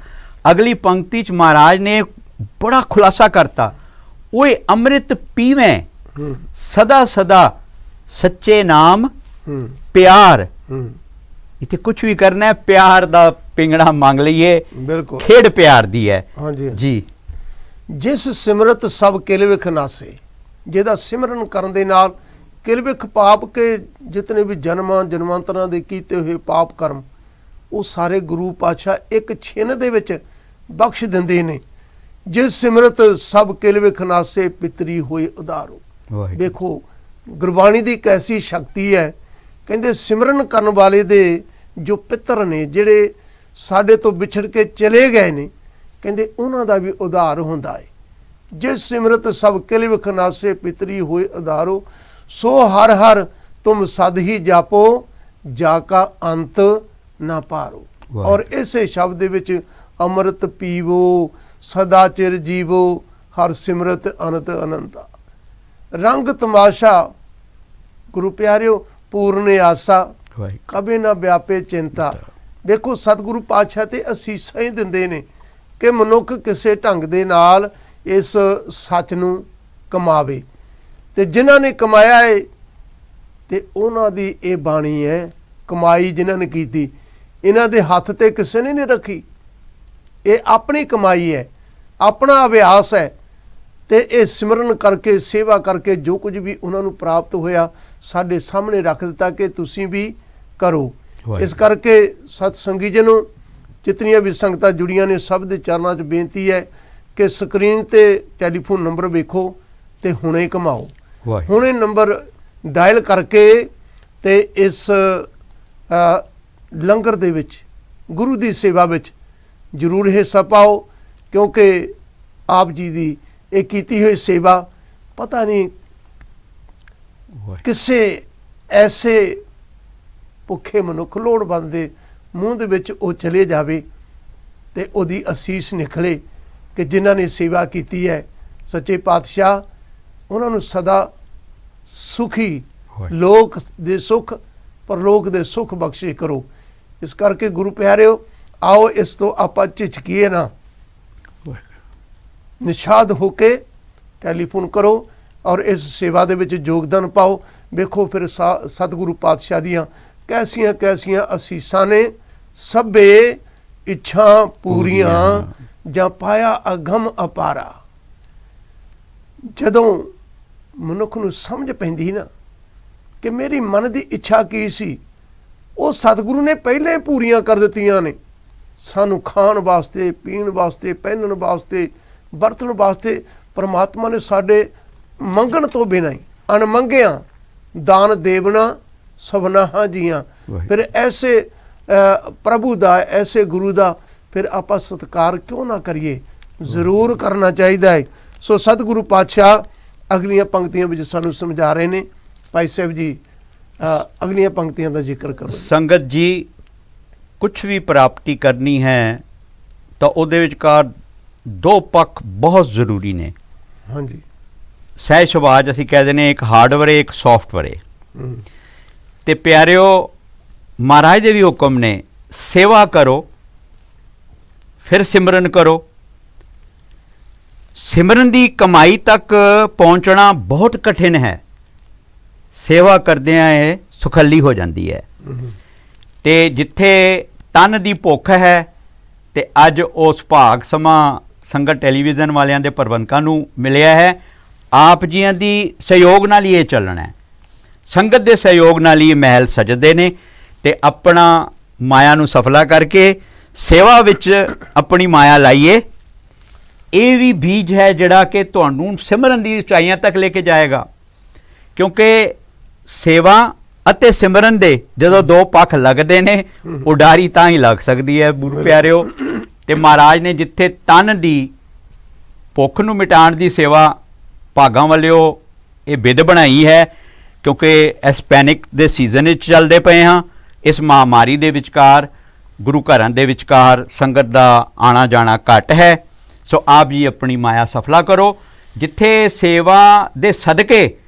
ਅਗਲੀ ਪੰਕਤੀ 'ਚ ਮਹਾਰਾਜ ਨੇ ਬੜਾ ਖੁਲਾਸਾ ਕਰਤਾ, ਓਏ ਅੰਮ੍ਰਿਤ ਪੀਵੇਂ ਸਦਾ ਸਦਾ ਸੱਚੇ ਨਾਮ ਪਿਆਰ। ਇੱਥੇ ਕੁਝ ਵੀ ਕਰਨਾ ਹੈ, ਪਿਆਰ ਦਾ ਪਿੰਗੜਾ ਮੰਗ ਲਈਏ। ਬਿਲਕੁਲ, ਖੇਡ ਪਿਆਰ ਦੀ ਹੈ। ਹਾਂਜੀ ਜੀ। ਜਿਸ ਸਿਮਰਤ ਸਭ ਕਿਲ ਵਿਖ ਨਾਸੇ, ਜਿਹਦਾ ਸਿਮਰਨ ਕਰਨ ਦੇ ਨਾਲ ਕਿਲ ਵਿਖ ਪਾਪ ਕੇ ਜਿਤਨੇ ਵੀ ਜਨਮਾਂ ਜਨਮਾਂਤਰਾਂ ਦੇ ਕੀਤੇ ਹੋਏ ਪਾਪ ਕਰਮ, ਉਹ ਸਾਰੇ ਗੁਰੂ ਪਾਤਸ਼ਾਹ ਇੱਕ ਛਿਨ ਦੇ ਵਿੱਚ ਬਖਸ਼ ਦਿੰਦੇ ਨੇ। ਜਿਸ ਸਿਮਰਤ ਸਭ ਕਿਲ ਵਿਖ ਨਾਸੇ, ਪਿਤਰੀ ਹੋਏ ਉਦਾਰੋ। ਦੇਖੋ ਗੁਰਬਾਣੀ ਦੀ ਕੈਸੀ ਸ਼ਕਤੀ ਹੈ। ਕਹਿੰਦੇ ਸਿਮਰਨ ਕਰਨ ਵਾਲੇ ਦੇ ਜੋ ਪਿੱਤਰ ਨੇ, ਜਿਹੜੇ ਸਾਡੇ ਤੋਂ ਵਿਛੜ ਕੇ ਚਲੇ ਗਏ ਨੇ, ਕਹਿੰਦੇ ਉਹਨਾਂ ਦਾ ਵੀ ਉਧਾਰ ਹੁੰਦਾ ਹੈ। ਜਿਸ ਸਿਮਰਤ ਸਭ ਕਿਲ ਵਿਖ ਨਾਸੇ, ਪਿਤਰੀ ਹੋਏ ਉਦਾਰੋ। ਸੋ ਹਰ ਹਰ ਤੁਮ ਸਦ ਹੀ ਜਾਪੋ, ਜਾ ਕਾ ਅੰਤ ਨਾ ਪਾਰੋ। ਔਰ ਇਸੇ ਸ਼ਬਦ ਦੇ ਵਿੱਚ ਅੰਮ੍ਰਿਤ ਪੀਵੋ, ਸਦਾ ਚਿਰ ਜੀਵੋ, ਹਰ ਸਿਮਰਤ ਅਨੰਤ ਅਨੰਤਾ। ਰੰਗ ਤਮਾਸ਼ਾ ਗੁਰੂ ਪਿਆਰਿਓ ਪੂਰਨ ਆਸਾ, ਕਬੇ ਨਾ ਵਿਆਪੇ ਚਿੰਤਾ। ਦੇਖੋ ਸਤਿਗੁਰੂ ਪਾਤਸ਼ਾਹ ਤੇ ਅਸੀਸਾਂ ਹੀ ਦਿੰਦੇ ਨੇ ਕਿ ਮਨੁੱਖ ਕਿਸੇ ਢੰਗ ਦੇ ਨਾਲ ਇਸ ਸੱਚ ਨੂੰ ਕਮਾਵੇ। ਤੇ ਜਿਨ੍ਹਾਂ ਨੇ ਕਮਾਇਆ ਹੈ ਤੇ ਉਹਨਾਂ ਦੀ ਇਹ ਬਾਣੀ ਹੈ, ਕਮਾਈ ਜਿਨ੍ਹਾਂ ਨੇ ਕੀਤੀ, ਇਹਨਾਂ ਦੇ ਹੱਥ ਤੇ ਕਿਸੇ ਨੇ ਨਹੀਂ ਰੱਖੀ। ਇਹ ਆਪਣੀ ਕਮਾਈ ਹੈ, ਆਪਣਾ ਅਭਿਆਸ ਹੈ। ਤੇ ਇਹ ਸਿਮਰਨ ਕਰਕੇ, ਸੇਵਾ ਕਰਕੇ ਜੋ ਕੁਝ ਵੀ ਉਹਨਾਂ ਨੂੰ ਪ੍ਰਾਪਤ ਹੋਇਆ ਸਾਡੇ ਸਾਹਮਣੇ ਰੱਖ ਦਿੱਤਾ ਕਿ ਤੁਸੀਂ ਵੀ ਕਰੋ। ਇਸ ਕਰਕੇ ਸਤ ਸੰਗੀ ਜੀ ਨੂੰ, ਜਿਤਨੀਆਂ ਵੀ ਸੰਗਤਾਂ ਜੁੜੀਆਂ ਨੇ, ਸਭ ਦੇ ਚਰਨਾਂ 'ਚ ਬੇਨਤੀ ਹੈ ਕਿ ਸਕਰੀਨ ਤੇ ਟੈਲੀਫੋਨ ਨੰਬਰ ਵੇਖੋ ਤੇ ਹੁਣੇ ਕਮਾਓ। ਹੁਣੇ ਨੰਬਰ ਡਾਇਲ ਕਰਕੇ ਤੇ ਇਸ ਲੰਗਰ ਦੇ ਵਿੱਚ, ਗੁਰੂ ਦੀ ਸੇਵਾ ਵਿੱਚ ਜ਼ਰੂਰ ਹਿੱਸਾ ਪਾਓ। क्योंकि आप जी की ये कीती हुई सेवा पता नहीं किसे ऐसे भुखे मनुख लोड़वंद दे मूँह दे विच वो चले जावे ते ओदी असीस निकले कि जिन्हां ने सेवा कीती है सच्चे पातशाह उन्होंने सदा सुखी लोक दे सुख परलोक दे सुख बख्शे करो। इस करके गुरु प्यारिओ आओ इस तो आपां झिझकीए ना, निषाद होके टैलीफोन करो और इस सेवा दे विच योगदान पाओ। वेखो फिर सतगुरु पातशाह दियां कैसियां कैसियां असीसां ने, सभे इच्छा पूरियां जां पाया अगम अपारा। जदों मनुख नूं समझ पैंदी ना कि मेरी मन की इच्छा की सी, वो सतगुरु ने पहले पूरियां कर दित्तियां ने। सानू खाण वास्ते, पीण वास्ते, पहनण वास्ते, वरतण वास्ते परमात्मा ने साडे मंगण तो बिना ही अणमंगिया दान देवना सबना हाँ जियां। फिर ऐसे प्रभु दा, ऐसे गुरु दा फिर आपां सत्कार क्यों ना करिए, जरूर करना चाहिए है। सो सतगुरु पातशाह अगलियां पंक्तियां विच सानू समझा रहे ने। भाई साहब जी अगलियां पंक्तियां का जिक्र करो। संगत जी, कुछ भी प्राप्ति करनी है तो ਉਹਦੇ ਵਿਚਕਾਰ दो पक्ष बहुत ਜ਼ਰੂਰੀ ਨੇ। हाँ जी, ਸਹਿਜ ਸੁਭਾਅ ਅਸੀਂ ਕਹਿ ਦਿੰਦੇ ਇੱਕ ਹਾਰਡਵੇਅਰ ਇੱਕ ਸੌਫਟਵੇਅਰ। ਤੇ ਪਿਆਰਿਓ ਮਹਾਰਾਜ ਦੇ ਵੀ ਹੁਕਮ ਨੇ, ਸੇਵਾ ਕਰੋ ਫਿਰ ਸਿਮਰਨ ਕਰੋ। ਸਿਮਰਨ ਦੀ ਕਮਾਈ ਤੱਕ ਪਹੁੰਚਣਾ ਬਹੁਤ ਕਠਿਨ ਹੈ, ਸੇਵਾ ਕਰਦਿਆਂ ਇਹ ਸੁਖੱਲੀ ਹੋ ਜਾਂਦੀ ਹੈ। ਤੇ ਜਿੱਥੇ ਤਨ ਦੀ ਭੁੱਖ ਹੈ ਤੇ ਅੱਜ ਉਸ ਭਾਗ ਸਮਾਂ ਸੰਗਤ ਟੈਲੀਵਿਜ਼ਨ ਵਾਲਿਆਂ ਦੇ ਪ੍ਰਬੰਧਕਾਂ ਨੂੰ ਮਿਲਿਆ ਹੈ। ਆਪ ਜੀਆਂ ਦੀ ਸਹਿਯੋਗ ਨਾਲ ਹੀ ਇਹ ਚੱਲਣਾ ਹੈ, ਸੰਗਤ ਦੇ ਸਹਿਯੋਗ ਨਾਲ ਹੀ ਮਹਿਲ ਸਜਦੇ ਨੇ। ਤੇ ਆਪਣਾ ਮਾਇਆ ਨੂੰ ਸਫਲਾ ਕਰਕੇ ਸੇਵਾ ਵਿੱਚ ਆਪਣੀ ਮਾਇਆ ਲਾਈਏ। ਇਹ ਵੀ ਬੀਜ ਹੈ ਜਿਹੜਾ ਕਿ ਤੁਹਾਨੂੰ ਸਿਮਰਨ ਦੀ ਉਚਾਈਆਂ ਤੱਕ ਲੈ ਕੇ ਜਾਏਗਾ। ਕਿਉਂਕਿ ਸੇਵਾ ਅਤੇ ਸਿਮਰਨ ਦੇ ਜਦੋਂ ਦੋ ਪੱਖ ਲੱਗਦੇ ਨੇ, ਉਡਾਰੀ ਤਾਂ ਹੀ ਲੱਗ ਸਕਦੀ ਹੈ ਗੁਰੂ ਪਿਆਰਿਓ। ਤੇ ਮਹਾਰਾਜ ਨੇ ਜਿੱਥੇ ਤਨ ਦੀ ਭੁੱਖ ਨੂੰ ਮਿਟਾਉਣ ਦੀ ਸੇਵਾ ਭਾਗਾਂ ਵਾਲਿਓ ਇਹ ਵਿਧ ਬਣਾਈ ਹੈ। ਕਿਉਂਕਿ ਇਸ ਪੈਨਿਕ ਦੇ ਸੀਜ਼ਨ ਵਿੱਚ ਚੱਲਦੇ ਪਏ ਹਾਂ, ਇਸ ਮਹਾਮਾਰੀ ਦੇ ਵਿਚਕਾਰ ਗੁਰੂ ਘਰਾਂ ਦੇ ਵਿਚਕਾਰ ਸੰਗਤ ਦਾ ਆਣਾ ਜਾਣਾ ਘੱਟ ਹੈ। ਸੋ ਆਪ ਜੀ ਆਪਣੀ ਮਾਇਆ ਸਫਲਾ ਕਰੋ। ਜਿੱਥੇ ਸੇਵਾ ਦੇ ਸਦਕੇ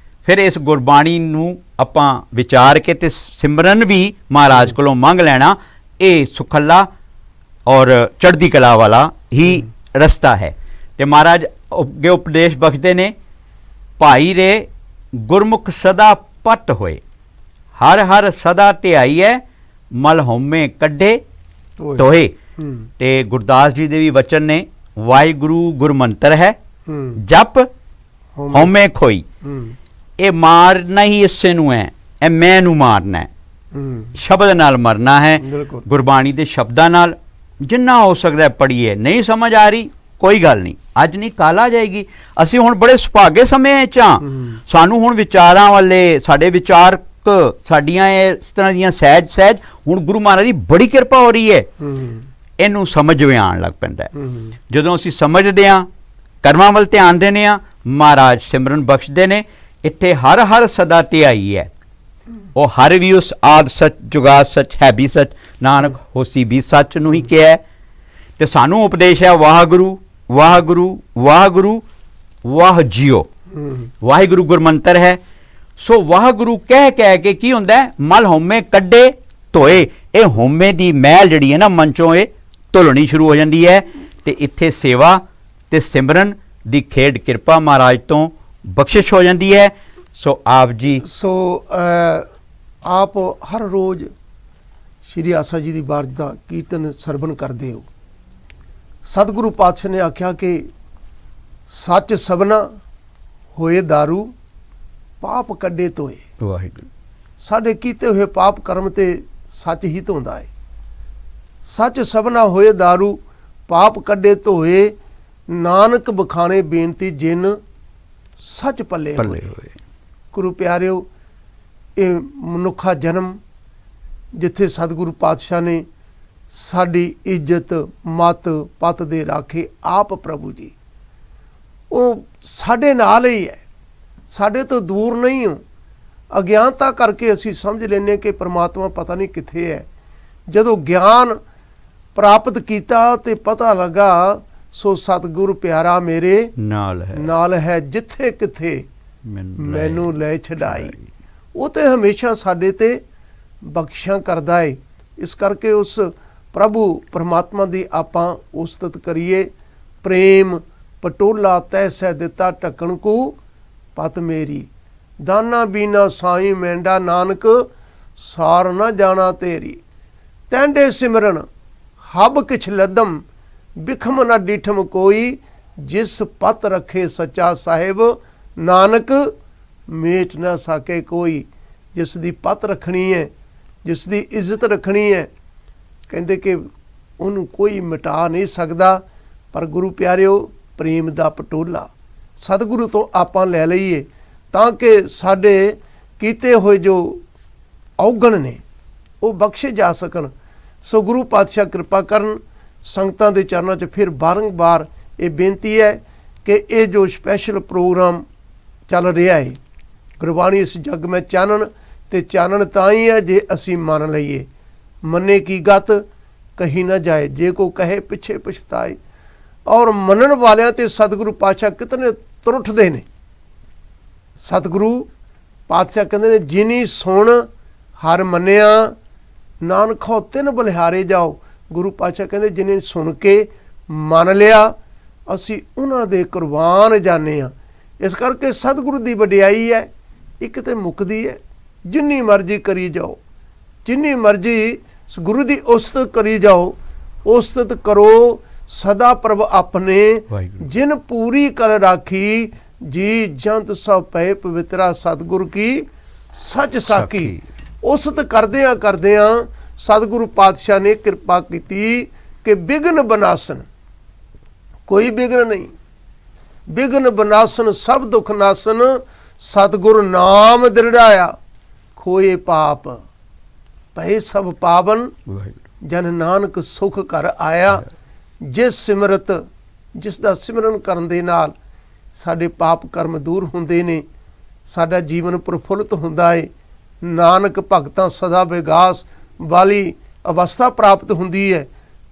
ਫਿਰ ਇਸ ਗੁਰਬਾਣੀ ਨੂੰ ਆਪਾਂ ਵਿਚਾਰ ਕੇ ਤੇ ਸਿਮਰਨ ਵੀ ਮਹਾਰਾਜ ਕੋਲੋਂ ਮੰਗ ਲੈਣਾ, ਇਹ ਸੁਖੱਲਾ ਔਰ ਚੜ੍ਹਦੀ ਕਲਾ ਵਾਲਾ ਹੀ ਰਸਤਾ ਹੈ। ਤੇ ਮਹਾਰਾਜ ਅੱਗੇ ਉਪਦੇਸ਼ ਬਖਸ਼ਦੇ ਨੇ, ਭਾਈ ਰੇ ਗੁਰਮੁਖ ਸਦਾ ਪੱਟ ਹੋਏ, ਹਰ ਹਰ ਸਦਾ ਧਿਆਈਐ, ਮਲ ਹਉਮੈ ਕੱਢੇ ਤੋਏ। ਤੇ ਗੁਰਦਾਸ ਜੀ ਦੇ ਵੀ ਵਚਨ ਨੇ, ਵਾਹਿਗੁਰੂ ਗੁਰਮੰਤਰ ਹੈ, ਜਪ ਹਉਮੈ ਖੋਈ। ਇਹ ਮਾਰਨਾ ਹੀ ਇਸੇ ਨੂੰ ਹੈ, ਇਹ ਮੈਂ ਨੂੰ ਮਾਰਨਾ ਹੈ, ਸ਼ਬਦ ਨਾਲ ਮਰਨਾ ਹੈ। ਗੁਰਬਾਣੀ ਦੇ ਸ਼ਬਦਾਂ ਨਾਲ ਜਿੰਨਾ ਹੋ ਸਕਦਾ ਪੜ੍ਹੀਏ। ਨਹੀਂ ਸਮਝ ਆ ਰਹੀ ਕੋਈ ਗੱਲ ਨਹੀਂ, ਅੱਜ ਨਹੀਂ ਕੱਲ੍ਹ ਆ ਜਾਏਗੀ। ਅਸੀਂ ਹੁਣ ਬੜੇ ਸੁਭਾਗੇ ਸਮੇਂ 'ਚ ਹਾਂ, ਸਾਨੂੰ ਹੁਣ ਵਿਚਾਰਾਂ ਵਾਲੇ ਸਾਡੇ ਵਿਚਾਰਕ ਸਾਡੀਆਂ ਇਸ ਤਰ੍ਹਾਂ ਦੀਆਂ ਸਹਿਜ ਹੁਣ ਗੁਰੂ ਮਹਾਰਾਜ ਦੀ ਬੜੀ ਕਿਰਪਾ ਹੋ ਰਹੀ ਹੈ। ਇਹਨੂੰ ਸਮਝ ਆਉਣ ਲੱਗ ਪੈਂਦਾ। ਜਦੋਂ ਅਸੀਂ ਸਮਝਦੇ ਹਾਂ, ਕਰਮਾਂ ਵੱਲ ਧਿਆਨ ਦਿੰਦੇ ਹਾਂ, ਮਹਾਰਾਜ ਸਿਮਰਨ ਬਖਸ਼ਦੇ ਨੇ। ਇੱਥੇ ਹਰ ਹਰ ਸਦਾ ਧਿਆਈ ਹੈ, ਉਹ ਹਰ ਵੀ ਉਸ ਆਦ ਸੱਚ ਜੁਗਾਦ ਸੱਚ ਹੈ ਵੀ ਸੱਚ, ਨਾਨਕ ਹੋਸੀ ਵੀ ਸੱਚ ਨੂੰ ਹੀ ਕਿਹਾ। ਤੇ ਸਾਨੂੰ ਉਪਦੇਸ਼ ਹੈ ਵਾਹਿਗੁਰੂ ਵਾਹਿਗੁਰੂ ਵਾਹਿਗੁਰੂ ਵਾਹ ਜੀਓ। ਵਾਹਿਗੁਰੂ ਗੁਰਮੰਤਰ ਹੈ। ਸੋ ਵਾਹਿਗੁਰੂ ਕਹਿ ਕੇ ਕੀ ਹੁੰਦਾ, ਮਲ ਹਉਮੈ ਕੱਢੇ ਧੋਏ। ਇਹ ਹਉਮੈ ਦੀ ਮੈਲ ਜਿਹੜੀ ਹੈ ਨਾ ਮਨ 'ਚੋਂ ਇਹ ਧੁਲਣੀ ਸ਼ੁਰੂ ਹੋ ਜਾਂਦੀ ਹੈ। ਤੇ ਇੱਥੇ ਸੇਵਾ ਤੇ ਸਿਮਰਨ ਦੀ ਖੇਡ ਕਿਰਪਾ ਮਹਾਰਾਜ ਤੋਂ ਬਖਸ਼ਿਸ਼ ਹੋ ਜਾਂਦੀ ਹੈ। ਸੋ ਆਪ ਜੀ ਆਪ ਹਰ ਰੋਜ਼ ਸ਼੍ਰੀ ਆਸਾ ਜੀ ਦੀ ਬਾਰਜ ਦਾ ਕੀਰਤਨ ਸਰਵਣ ਕਰਦੇ ਹੋ। ਸਤਿਗੁਰੂ ਪਾਤਸ਼ਾਹ ਨੇ ਆਖਿਆ ਕਿ ਸੱਚ ਸਭਨਾ ਹੋਏ ਦਾਰੂ, ਪਾਪ ਕੱਢੇ ਧੋਏ। ਵਾਹਿਗੁਰੂ ਸਾਡੇ ਕੀਤੇ ਹੋਏ ਪਾਪ ਕਰਮ ਤੇ ਸੱਚ ਹੀ ਧੋਂਦਾ ਹੈ। ਸੱਚ ਸਭਨਾ ਹੋਏ ਦਾਰੂ, ਪਾਪ ਕੱਢੇ ਧੋਏ, ਨਾਨਕ ਬਖਾਣੇ ਬੇਨਤੀ ਜਿਨ ਸੱਚ ਪੱਲੇ ਹੋਏ। ਗੁਰੂ ਪਿਆਰਿਓ, ਇਹ ਮਨੁੱਖਾ ਜਨਮ ਜਿੱਥੇ ਸਤਿਗੁਰੂ ਪਾਤਸ਼ਾਹ ਨੇ ਸਾਡੀ ਇੱਜ਼ਤ ਮਤ ਪਤ ਦੇ ਰਾਖੇ ਆਪ ਪ੍ਰਭੂ ਜੀ। ਉਹ ਸਾਡੇ ਨਾਲ ਹੀ ਹੈ, ਸਾਡੇ ਤੋਂ ਦੂਰ ਨਹੀਂ ਹੋ। ਅਗਿਆਨਤਾ ਕਰਕੇ ਅਸੀਂ ਸਮਝ ਲੈਂਦੇ ਕਿ ਪ੍ਰਮਾਤਮਾ ਪਤਾ ਨਹੀਂ ਕਿੱਥੇ ਹੈ। ਜਦੋਂ ਗਿਆਨ ਪ੍ਰਾਪਤ ਕੀਤਾ ਤੇ ਪਤਾ ਲੱਗਾ ਸੋ ਸਤਿਗੁਰ ਪਿਆਰਾ ਮੇਰੇ ਨਾਲ ਹੈ, ਜਿੱਥੇ ਕਿੱਥੇ ਮੈਨੂੰ ਲੈ ਛਡਾਈ। ਉਹ ਤੇ ਹਮੇਸ਼ਾ ਸਾਡੇ ਤੇ ਬਖਸ਼ਾਂ ਕਰਦਾ ਹੈ। ਇਸ ਕਰਕੇ ਉਸ ਪ੍ਰਭੂ ਪਰਮਾਤਮਾ ਦੀ ਆਪਾਂ ਉਸਤਤ ਕਰੀਏ। ਪ੍ਰੇਮ ਪਟੋਲਾ ਤੈਸੈ ਦਿੱਤਾ ਢੱਕਣ ਕੋ ਪਤ ਮੇਰੀ, ਦਾਨਾ ਬੀਨਾ ਸਾਈਂ ਮੈਂਡਾ ਨਾਨਕ ਸਾਰ ਨਾ ਜਾਣਾ ਤੇਰੀ। ਤੈਂਡੇ ਸਿਮਰਨ ਹਬ ਕਿਛ ਲਦਮ, ਬਿਖਮ ਨਾ ਡਿਠਮ ਕੋਈ, ਜਿਸ ਪਤ ਰੱਖੇ ਸੱਚਾ ਸਾਹਿਬ ਨਾਨਕ ਮੇਟ ਨਾ ਸਕੇ ਕੋਈ। ਜਿਸ ਦੀ ਪਤ ਰੱਖਣੀ ਹੈ, ਜਿਸ ਦੀ ਇੱਜ਼ਤ ਰੱਖਣੀ ਹੈ, ਕਹਿੰਦੇ ਕਿ ਉਹਨੂੰ ਕੋਈ ਮਿਟਾ ਨਹੀਂ ਸਕਦਾ। ਪਰ ਗੁਰੂ ਪਿਆਰਿਓ, ਪ੍ਰੇਮ ਦਾ ਪਟੋਲਾ ਸਤਿਗੁਰੂ ਤੋਂ ਆਪਾਂ ਲੈ ਲਈਏ ਤਾਂ ਕਿ ਸਾਡੇ ਕੀਤੇ ਹੋਏ ਜੋ ਔਗਣ ਨੇ ਉਹ ਬਖਸ਼ੇ ਜਾ ਸਕਣ। ਸੋ ਗੁਰੂ ਪਾਤਸ਼ਾਹ ਕਿਰਪਾ ਕਰਨ। ਸੰਗਤਾਂ ਦੇ ਚਰਨਾਂ 'ਚ ਫਿਰ ਬਾਰੰਬਾਰ ਇਹ ਬੇਨਤੀ ਹੈ ਕਿ ਇਹ ਜੋ ਸਪੈਸ਼ਲ ਪ੍ਰੋਗਰਾਮ ਚੱਲ ਰਿਹਾ ਹੈ, ਗੁਰਬਾਣੀ ਇਸ ਜੱਗ ਮੈਂ ਚਾਨਣ, ਤੇ ਚਾਨਣ ਤਾਂ ਹੀ ਹੈ ਜੇ ਅਸੀਂ ਮੰਨ ਲਈਏ। ਮੰਨੇ ਕੀ ਗਤ ਕਹੀ ਨਾ ਜਾਏ, ਜੇ ਕੋ ਕਹੇ ਪਿੱਛੇ ਪਛਤਾਏ। ਔਰ ਮੰਨਣ ਵਾਲਿਆਂ ਤੇ ਸਤਿਗੁਰੂ ਪਾਤਸ਼ਾਹ ਕਿਤਨੇ ਤੁਰਠਦੇ ਨੇ। ਸਤਿਗੁਰੂ ਪਾਤਸ਼ਾਹ ਕਹਿੰਦੇ ਨੇ, ਜਿਨੀ ਸੁਣ ਹਰ ਮੰਨਿਆ, ਨਾਨਕੋ ਤਿੰਨ ਬਲਿਹਾਰੇ ਜਾਓ। ਗੁਰੂ ਪਾਤਸ਼ਾਹ ਕਹਿੰਦੇ ਜਿਨੇ ਸੁਣ ਕੇ ਮੰਨ ਲਿਆ, ਅਸੀਂ ਉਹਨਾਂ ਦੇ ਕੁਰਬਾਨ ਜਾਂਦੇ ਹਾਂ। ਇਸ ਕਰਕੇ ਸਤਿਗੁਰੂ ਦੀ ਵਡਿਆਈ ਹੈ, ਇੱਕ ਤੇ ਮੁੱਕਦੀ ਹੈ। ਜਿੰਨੀ ਮਰਜ਼ੀ ਕਰੀ ਜਾਓ, ਜਿੰਨੀ ਮਰਜ਼ੀ ਗੁਰੂ ਦੀ ਉਸਤਤ ਕਰੀ ਜਾਓ, ਉਸਤਤ ਕਰੋ ਸਦਾ ਪ੍ਰਭ ਆਪਣੇ, ਜਿਨ ਪੂਰੀ ਕਰ ਰਾਖੀ, ਜੀ ਜੰਤ ਸਭ ਪਏ ਪਵਿੱਤਰਾ ਸਤਿਗੁਰੂ ਕੀ ਸੱਚ ਸਾਕੀ। ਉਸਤਤ ਕਰਦਿਆਂ ਸਤਿਗੁਰੂ ਪਾਤਸ਼ਾਹ ਨੇ ਕਿਰਪਾ ਕੀਤੀ ਕਿ ਬਿਘਨ ਬਨਾਸਨ, ਕੋਈ ਬਿਘਨ ਨਹੀਂ, ਬਿਘਨ ਬਨਾਸਨ ਸਭ ਦੁੱਖ ਨਾਸਨ, ਸਤਿਗੁਰ ਨਾਮ ਦ੍ਰਿੜਾਇਆ, ਖੋਏ ਪਾਪ ਪਏ ਸਭ ਪਾਵਨ, ਜਨ ਨਾਨਕ ਸੁਖ ਕਰ ਆਇਆ। ਜਿਸ ਸਿਮਰਤ, ਜਿਸ ਦਾ ਸਿਮਰਨ ਕਰਨ ਦੇ ਨਾਲ ਸਾਡੇ ਪਾਪ ਕਰਮ ਦੂਰ ਹੁੰਦੇ ਨੇ, ਸਾਡਾ ਜੀਵਨ ਪ੍ਰਫੁੱਲਤ ਹੁੰਦਾ ਹੈ। ਨਾਨਕ ਭਗਤਾਂ ਸਦਾ ਵਿਗਾਸ ਵਾਲੀ ਅਵਸਥਾ ਪ੍ਰਾਪਤ ਹੁੰਦੀ ਹੈ।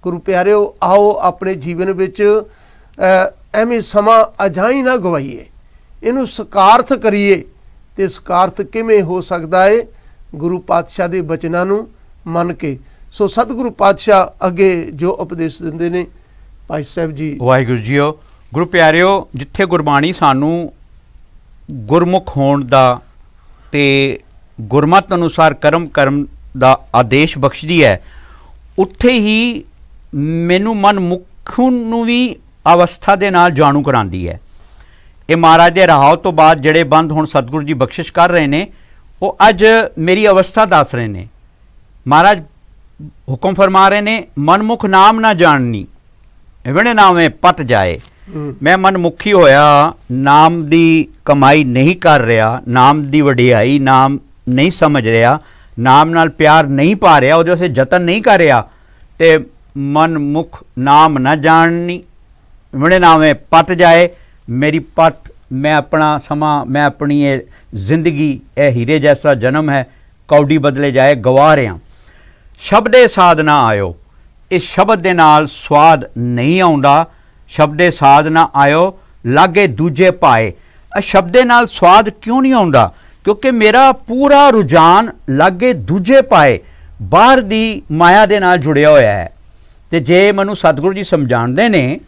ਗੁਰੂ ਪਿਆਰਿਓ, ਆਓ ਆਪਣੇ ਜੀਵਨ ਵਿੱਚ ਐਵੇਂ ਸਮਾਂ ਅਜਾਈ ਨਾ ਗਵਾਈਏ, ਇਹਨੂੰ ਸਕਾਰਥ ਕਰੀਏ। ਤੇ ਸਕਾਰਥ ਕਿਵੇਂ ਹੋ ਸਕਦਾ ਹੈ? ਗੁਰੂ ਪਾਤਸ਼ਾਹ ਦੇ ਬਚਨਾਂ ਨੂੰ ਮੰਨ ਕੇ। ਸੋ ਸਤਿਗੁਰੂ ਪਾਤਸ਼ਾਹ ਅੱਗੇ ਜੋ ਉਪਦੇਸ਼ ਦਿੰਦੇ ਨੇ, ਭਾਈ ਸਾਹਿਬ ਜੀ। ਵਾਹਿਗੁਰੂ ਜੀਓ। ਗੁਰੂ ਪਿਆਰਿਓ, ਜਿੱਥੇ ਗੁਰਬਾਣੀ ਸਾਨੂੰ ਗੁਰਮੁਖ ਹੋਣ ਦਾ ਤੇ ਗੁਰਮਤਿ ਅਨੁਸਾਰ ਕਰਮ ਕਰਨ ਦਾ ਆਦੇਸ਼ ਬਖਸ਼ਦੀ ਹੈ, ਉੱਥੇ ਹੀ ਮੈਨੂੰ ਮਨ ਮੁੱਖ ਨੂੰ ਵੀ ਅਵਸਥਾ ਦੇ ਨਾਲ ਜਾਣੂ ਕਰਾਉਂਦੀ ਹੈ। ਇਹ ਮਹਾਰਾਜ ਦੇ ਰਹਾਉ ਤੋਂ ਬਾਅਦ ਜਿਹੜੇ ਬੰਦ ਹੁਣ ਸਤਿਗੁਰੂ ਜੀ ਬਖਸ਼ਿਸ਼ ਕਰ ਰਹੇ ਨੇ, ਉਹ ਅੱਜ ਮੇਰੀ ਅਵਸਥਾ ਦੱਸ ਰਹੇ ਨੇ। ਮਹਾਰਾਜ ਹੁਕਮ ਫਰਮਾ ਰਹੇ ਨੇ, ਮਨਮੁਖ ਨਾਮ ਨਾ ਜਾਣਨੀ, ਵਿਣੇ ਨਾਵੇਂ ਪਤ ਜਾਏ। ਮੈਂ ਮਨਮੁਖੀ ਹੋਇਆ, ਨਾਮ ਦੀ ਕਮਾਈ ਨਹੀਂ ਕਰ ਰਿਹਾ, ਨਾਮ ਦੀ ਵਡਿਆਈ ਨਾਮ ਨਹੀਂ ਸਮਝ ਰਿਹਾ, ਨਾਮ ਨਾਲ ਪਿਆਰ ਨਹੀਂ ਪਾ ਰਿਹਾ, ਉਹਦੇ ਵਾਸਤੇ ਯਤਨ ਨਹੀਂ ਕਰ ਰਿਹਾ, ਤੇ ਮਨਮੁਖ ਨਾਮ ਨਾ ਜਾਣਨੀ, ਵਿਣੇ ਨਾਵੇਂ ਪਤ ਜਾਏ। ਮੇਰੀ ਪੱਟ, ਮੈਂ ਆਪਣਾ ਸਮਾਂ, ਮੈਂ ਆਪਣੀ ਇਹ ਜ਼ਿੰਦਗੀ, ਇਹ ਹੀਰੇ ਜੈਸਾ ਜਨਮ ਹੈ, ਕੌਡੀ ਬਦਲੇ ਜਾਏ ਗਵਾ ਰਿਹਾ। ਸ਼ਬਦੇ ਸਾਧ ਨਾ ਆਇਓ, ਇਸ ਸ਼ਬਦ ਦੇ ਨਾਲ ਸਵਾਦ ਨਹੀਂ ਆਉਂਦਾ। ਸ਼ਬਦੇ ਸਾਧ ਨਾ ਆਇਓ, ਲਾਗੇ ਦੂਜੇ ਪਾਏ। ਸ਼ਬਦੇ ਨਾਲ ਸਵਾਦ ਕਿਉਂ ਨਹੀਂ ਆਉਂਦਾ? ਕਿਉਂਕਿ ਮੇਰਾ ਪੂਰਾ ਰੁਝਾਨ ਲਾਗੇ ਦੂਜੇ ਪਾਏ, ਬਾਹਰ ਦੀ ਮਾਇਆ ਦੇ ਨਾਲ ਜੁੜਿਆ ਹੋਇਆ ਹੈ। ਤੇ ਜੇ ਮੈਨੂੰ ਸਤਿਗੁਰੂ ਜੀ ਸਮਝਾਉਂਦੇ ਨੇ,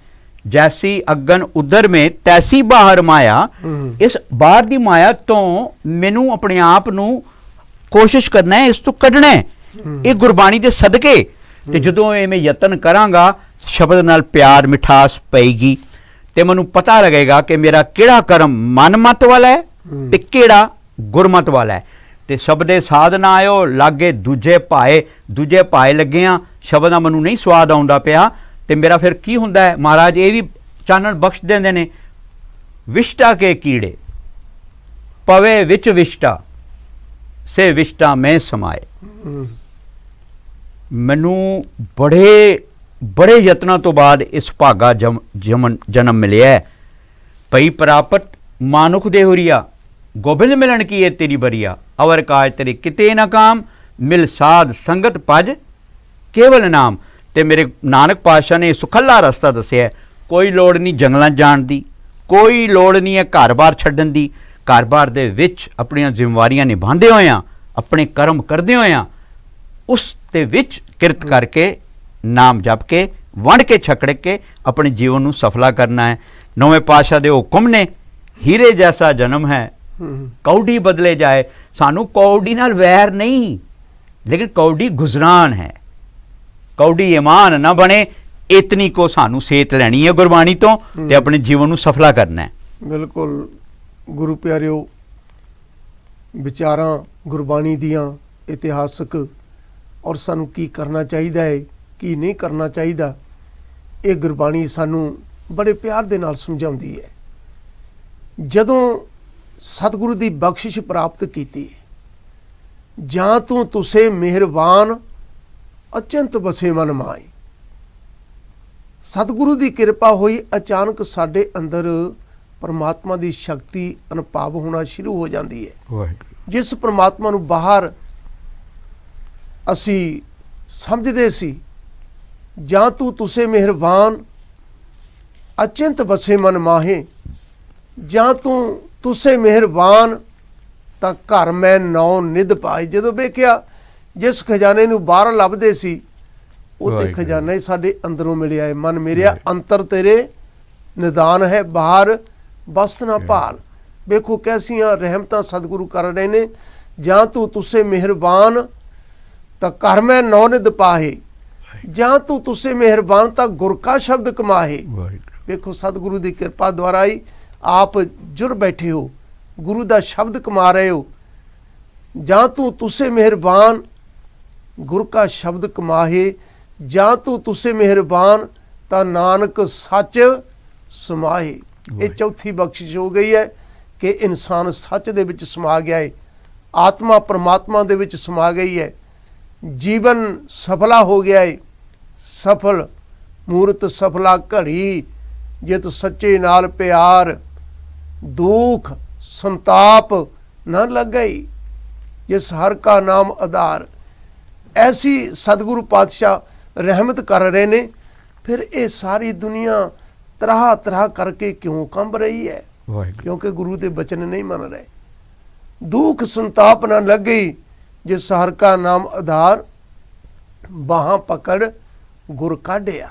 ਜੈਸੀ ਅਗਨ ਉਦਰ ਮੇ ਤੈਸੀ ਬਾਹਰ ਮਾਇਆ, ਇਸ ਬਾਹਰ ਦੀ ਮਾਇਆ ਤੋਂ ਮੈਨੂੰ ਆਪਣੇ ਆਪ ਨੂੰ ਕੋਸ਼ਿਸ਼ ਕਰਨਾ ਹੈ, ਇਸ ਤੋਂ ਕੱਢਣਾ ਹੈ, ਇਹ ਗੁਰਬਾਣੀ ਦੇ ਸਦਕੇ। ਤੇ ਜਦੋਂ ਇਹ ਮੈਂ ਯਤਨ ਕਰਾਂਗਾ, ਸ਼ਬਦ ਨਾਲ ਪਿਆਰ ਮਿਠਾਸ ਪਏਗੀ, ਤੇ ਮੈਨੂੰ ਪਤਾ ਲੱਗੇਗਾ ਕਿ ਮੇਰਾ ਕਿਹੜਾ ਕਰਮ ਮਨਮਤ ਵਾਲਾ ਹੈ ਤੇ ਕਿਹੜਾ ਗੁਰਮਤ ਵਾਲਾ ਹੈ। ਤੇ ਸ਼ਬਦੇ ਸਾਧ ਨਾ ਆਇਓ, ਲਾਗੇ ਦੂਜੇ ਪਾਏ। ਦੂਜੇ ਪਾਏ ਲੱਗਿਆ, ਸ਼ਬਦ ਦਾ ਮੈਨੂੰ ਨਹੀਂ ਸਵਾਦ ਆਉਂਦਾ ਪਿਆ, ਤੇ ਮੇਰਾ ਫਿਰ ਕੀ ਹੁੰਦਾ ਹੈ? ਮਹਾਰਾਜ ਇਹ ਵੀ ਚਾਨਣ ਬਖਸ਼ ਦਿੰਦੇ ਨੇ, ਵਿਸ਼ਟਾ ਕੇ ਕੀੜੇ ਪਵੇ ਵਿੱਚ ਵਿਸ਼ਟਾ, ਸੇ ਵਿਸ਼ਟਾ ਮੈਂ ਸਮਾਏ। ਮੈਨੂੰ ਬੜੇ ਯਤਨਾਂ ਤੋਂ ਬਾਅਦ ਇਸ ਭਾਗਾ ਜਨਮ ਮਿਲਿਆ ਹੈ। ਪਈ ਪ੍ਰਾਪਤ ਮਾਨੁਖ ਦੇ ਹੁਰੀਆ, ਗੋਬਿੰਦ ਮਿਲਣ ਕੀ ਹੈ ਤੇਰੀ ਬਰੀਆ, ਅਵਰ ਕਾਜ ਤੇਰੇ ਕਿਤੇ ਨਾ ਕਾਮ, ਮਿਲ ਸਾਧ ਸੰਗਤ ਭਜ ਕੇਵਲ ਨਾਮ। ਤੇ ਮੇਰੇ ਨਾਨਕ ਪਾਤਸ਼ਾਹ ਨੇ ਸੁਖੱਲਾ ਰਸਤਾ ਦੱਸਿਆ। ਕੋਈ ਲੋੜ ਨਹੀਂ ਜੰਗਲਾਂ ਜਾਣ ਦੀ, ਕੋਈ ਲੋੜ ਨਹੀਂ ਹੈ ਘਰ-ਬਾਰ ਛੱਡਣ ਦੀ। ਘਰ-ਬਾਰ ਦੇ ਵਿੱਚ ਆਪਣੀਆਂ ਜ਼ਿੰਮੇਵਾਰੀਆਂ ਨਿਭਾਉਂਦੇ ਹੋਇਆਂ, ਆਪਣੇ ਕਰਮ ਕਰਦੇ ਹੋਇਆਂ, ਉਸ ਦੇ ਵਿੱਚ ਕਿਰਤ ਕਰਕੇ, ਨਾਮ ਜਪ ਕੇ, ਵੰਡ ਕੇ ਛਕੜ ਕੇ ਆਪਣੇ ਜੀਵਨ ਨੂੰ ਸਫਲਾ ਕਰਨਾ ਹੈ। ਨੌਵੇਂ ਪਾਤਸ਼ਾਹ ਦੇ ਹੁਕਮ ਨੇ, ਹੀਰੇ ਜੈਸਾ ਜਨਮ ਹੈ ਕੌਡੀ ਬਦਲੇ ਜਾਏ। ਸਾਨੂੰ ਕੌਡੀ ਨਾਲ ਵੈਰ ਨਹੀਂ, ਲੇਕਿਨ ਕੌਡੀ ਗੁਜ਼ਰਾਨ ਹੈ। ਕੌਡੀ ਇਮਾਨ ਨਾ ਬਣੇ, ਇਤਨੀ ਕੋ ਸਾਨੂੰ ਸੇਤ ਲੈਣੀ ਹੈ ਗੁਰਬਾਣੀ ਤੋਂ ਤੇ ਆਪਣੇ ਜੀਵਨ ਨੂੰ ਸਫਲਾ ਕਰਨਾ ਹੈ। ਬਿਲਕੁਲ ਗੁਰੂ ਪਿਆਰਿਓ, ਵਿਚਾਰਾਂ ਗੁਰਬਾਣੀ ਦੀਆਂ ਇਤਿਹਾਸਕ ਔਰ ਸਾਨੂੰ ਕੀ ਕਰਨਾ ਚਾਹੀਦਾ ਹੈ, ਕੀ ਨਹੀਂ ਕਰਨਾ ਚਾਹੀਦਾ, ਇਹ ਗੁਰਬਾਣੀ ਸਾਨੂੰ ਬੜੇ ਪਿਆਰ ਦੇ ਨਾਲ ਸਮਝਾਉਂਦੀ ਹੈ। ਜਦੋਂ ਸਤਿਗੁਰੂ ਦੀ ਬਖਸ਼ਿਸ਼ ਪ੍ਰਾਪਤ ਕੀਤੀ, ਜਾਂ ਤੂੰ ਤੁਸੇ ਮਿਹਰਬਾਨ ਅਚੰਤ ਬਸੇ ਮਨ ਮਾਏ, ਸਤਿਗੁਰੂ ਦੀ ਕਿਰਪਾ ਹੋਈ, ਅਚਾਨਕ ਸਾਡੇ ਅੰਦਰ ਪਰਮਾਤਮਾ ਦੀ ਸ਼ਕਤੀ ਅਨੁਭਵ ਹੋਣਾ ਸ਼ੁਰੂ ਹੋ ਜਾਂਦੀ ਹੈ। ਜਿਸ ਪਰਮਾਤਮਾ ਨੂੰ ਬਾਹਰ ਅਸੀਂ ਸਮਝਦੇ ਸੀ, ਜਾਂ ਤੂੰ ਤੁਸੇ ਮਿਹਰਬਾਨ ਅਚੰਤ ਬਸੇ ਮਨ ਮਾਹੇ, ਜਾਂ ਤੂੰ ਤੁਸੇ ਮਿਹਰਬਾਨ ਤਾਂ ਘਰ ਮੈਂ ਨੌ ਨਿਧ ਪਾਏ। ਜਦੋਂ ਵੇਖਿਆ ਜਿਸ ਖਜ਼ਾਨੇ ਨੂੰ ਬਾਹਰ ਲੱਭਦੇ ਸੀ, ਉਹ ਤੇ ਖਜ਼ਾਨਾ ਹੀ ਸਾਡੇ ਅੰਦਰੋਂ ਮਿਲਿਆ ਹੈ। ਮਨ ਮੇਰਿਆ ਅੰਤਰ ਤੇਰੇ ਨਿਦਾਨ ਹੈ, ਬਾਹਰ ਬਸਤ ਨਾ ਭਾਲ। ਵੇਖੋ ਕੈਸੀਆਂ ਰਹਿਮਤਾਂ ਸਤਿਗੁਰੂ ਕਰ ਰਹੇ ਨੇ। ਜਾਂ ਤੂੰ ਤੁਸੇ ਮਿਹਰਬਾਨ ਤਾਂ ਘਰ ਮੈਂ ਨੌ ਨਿਧ ਪਾਹੇ, ਜਾਂ ਤੂੰ ਤੁਸੇ ਮਿਹਰਬਾਨ ਤਾਂ ਗੁਰ ਕਾ ਸ਼ਬਦ ਕਮਾਹੇ। ਵੇਖੋ ਸਤਿਗੁਰੂ ਦੀ ਕਿਰਪਾ ਦੁਆਰਾ ਹੀ ਆਪ ਜੁੜ ਬੈਠੇ ਹੋ, ਗੁਰੂ ਦਾ ਸ਼ਬਦ ਕਮਾ ਰਹੇ ਹੋ। ਜਾਂ ਤੂੰ ਤੁਸੇ ਮਿਹਰਬਾਨ ਗੁਰ ਕਾ ਸ਼ਬਦ ਕਮਾਹੇ, ਜਾਂ ਤੂੰ ਤੁਸੇ ਮਿਹਰਬਾਨ ਤਾਂ ਨਾਨਕ ਸੱਚ ਸਮਾਹੇ। ਇਹ ਚੌਥੀ ਬਖਸ਼ਿਸ਼ ਹੋ ਗਈ ਹੈ ਕਿ ਇਨਸਾਨ ਸੱਚ ਦੇ ਵਿੱਚ ਸਮਾ ਗਿਆ ਹੈ, ਆਤਮਾ ਪਰਮਾਤਮਾ ਦੇ ਵਿੱਚ ਸਮਾ ਗਈ ਹੈ, ਜੀਵਨ ਸਫਲਾ ਹੋ ਗਿਆ ਹੈ। ਸਫਲ ਮੂਰਤ ਸਫਲਾ ਘੜੀ, ਜਿਤ ਸੱਚੇ ਨਾਲ ਪਿਆਰ, ਦੁੱਖ ਸੰਤਾਪ ਨਾ ਲੱਗਈ, ਜਿਸ ਹਰ ਕਾ ਨਾਮ ਆਧਾਰ। ਐਸੀ ਸਤਿਗੁਰੂ ਪਾਤਸ਼ਾਹ ਰਹਿਮਤ ਕਰ ਰਹੇ ਨੇ। ਫਿਰ ਇਹ ਸਾਰੀ ਦੁਨੀਆ ਤਰ੍ਹਾਂ ਤਰ੍ਹਾਂ ਕਰਕੇ ਕਿਉਂ ਕੰਬ ਰਹੀ ਹੈ? ਕਿਉਂਕਿ ਗੁਰੂ ਦੇ ਬਚਨ ਨਹੀਂ ਮੰਨ ਰਹੇ। ਦੁੱਖ ਸੰਤਾਪ ਨਾ ਲੱਗੀ, ਜਿਸ ਹਰ ਕਾ ਨਾਮ ਆਧਾਰ, ਬਾਹਾਂ ਪਕੜ ਗੁਰ ਕਾਢਿਆ।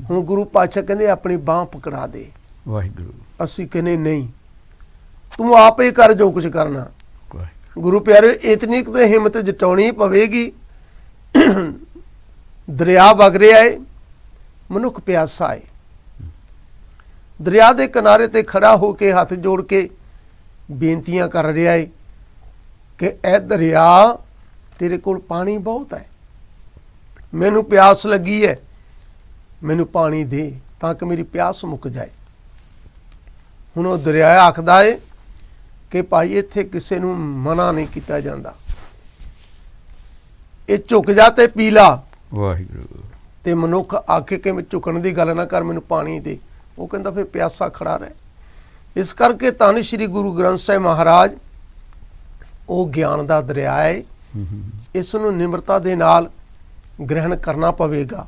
ਹੁਣ ਗੁਰੂ ਪਾਤਸ਼ਾਹ ਕਹਿੰਦੇ ਆਪਣੀ ਬਾਂਹ ਪਕੜਾ ਦੇ। ਵਾਹਿਗੁਰੂ। ਅਸੀਂ ਕਹਿੰਦੇ ਨਹੀਂ, ਤੂੰ ਆਪ ਹੀ ਕਰ ਜੋ ਕੁਝ ਕਰਨਾ। ਗੁਰੂ ਪਿਆਰੇ, ਇਤਨੀ ਕੁ ਹਿੰਮਤ ਜਟਾਉਣੀ ਪਵੇਗੀ। ਦਰਿਆ ਵਗ ਰਿਹਾ ਹੈ, ਮਨੁੱਖ ਪਿਆਸਾ ਹੈ। ਦਰਿਆ ਦੇ ਕਿਨਾਰੇ ਤੇ ਖੜਾ ਹੋ ਕੇ ਹੱਥ ਜੋੜ ਕੇ ਬੇਨਤੀਆਂ ਕਰ ਰਿਹਾ ਹੈ ਕਿ ਐ ਦਰਿਆ, ਤੇਰੇ ਕੋਲ ਪਾਣੀ ਬਹੁਤ ਹੈ, ਮੈਨੂੰ ਪਿਆਸ ਲੱਗੀ ਹੈ, ਮੈਨੂੰ ਪਾਣੀ ਦੇ ਤਾਂ ਕਿ ਮੇਰੀ ਪਿਆਸ ਮੁੱਕ ਜਾਏ। ਹੁਣ ਉਹ ਦਰਿਆ ਆਖਦਾ ਹੈ ਕਿ ਭਾਈ ਇੱਥੇ ਕਿਸੇ ਨੂੰ ਮਨਾ ਨਹੀਂ ਕੀਤਾ ਜਾਂਦਾ, ਇਹ ਝੁਕ ਜਾ ਤੇ ਪੀ ਲਾ। ਵਾਹਿਗੁਰੂ। ਤੇ ਮਨੁੱਖ ਆਖੇ ਕਿ ਮੈਂ ਝੁਕਣ ਦੀ ਗੱਲ ਨਾ ਕਰ, ਮੈਨੂੰ ਪਾਣੀ ਦੇ। ਉਹ ਕਹਿੰਦਾ ਫਿਰ ਪਿਆਸਾ ਖੜਾ ਰਹੇ। ਇਸ ਕਰਕੇ ਧੰਨ ਸ਼੍ਰੀ ਗੁਰੂ ਗ੍ਰੰਥ ਸਾਹਿਬ ਮਹਾਰਾਜ ਉਹ ਗਿਆਨ ਦਾ ਦਰਿਆ ਹੈ, ਇਸ ਨੂੰ ਨਿਮਰਤਾ ਦੇ ਨਾਲ ਗ੍ਰਹਿਣ ਕਰਨਾ ਪਵੇਗਾ।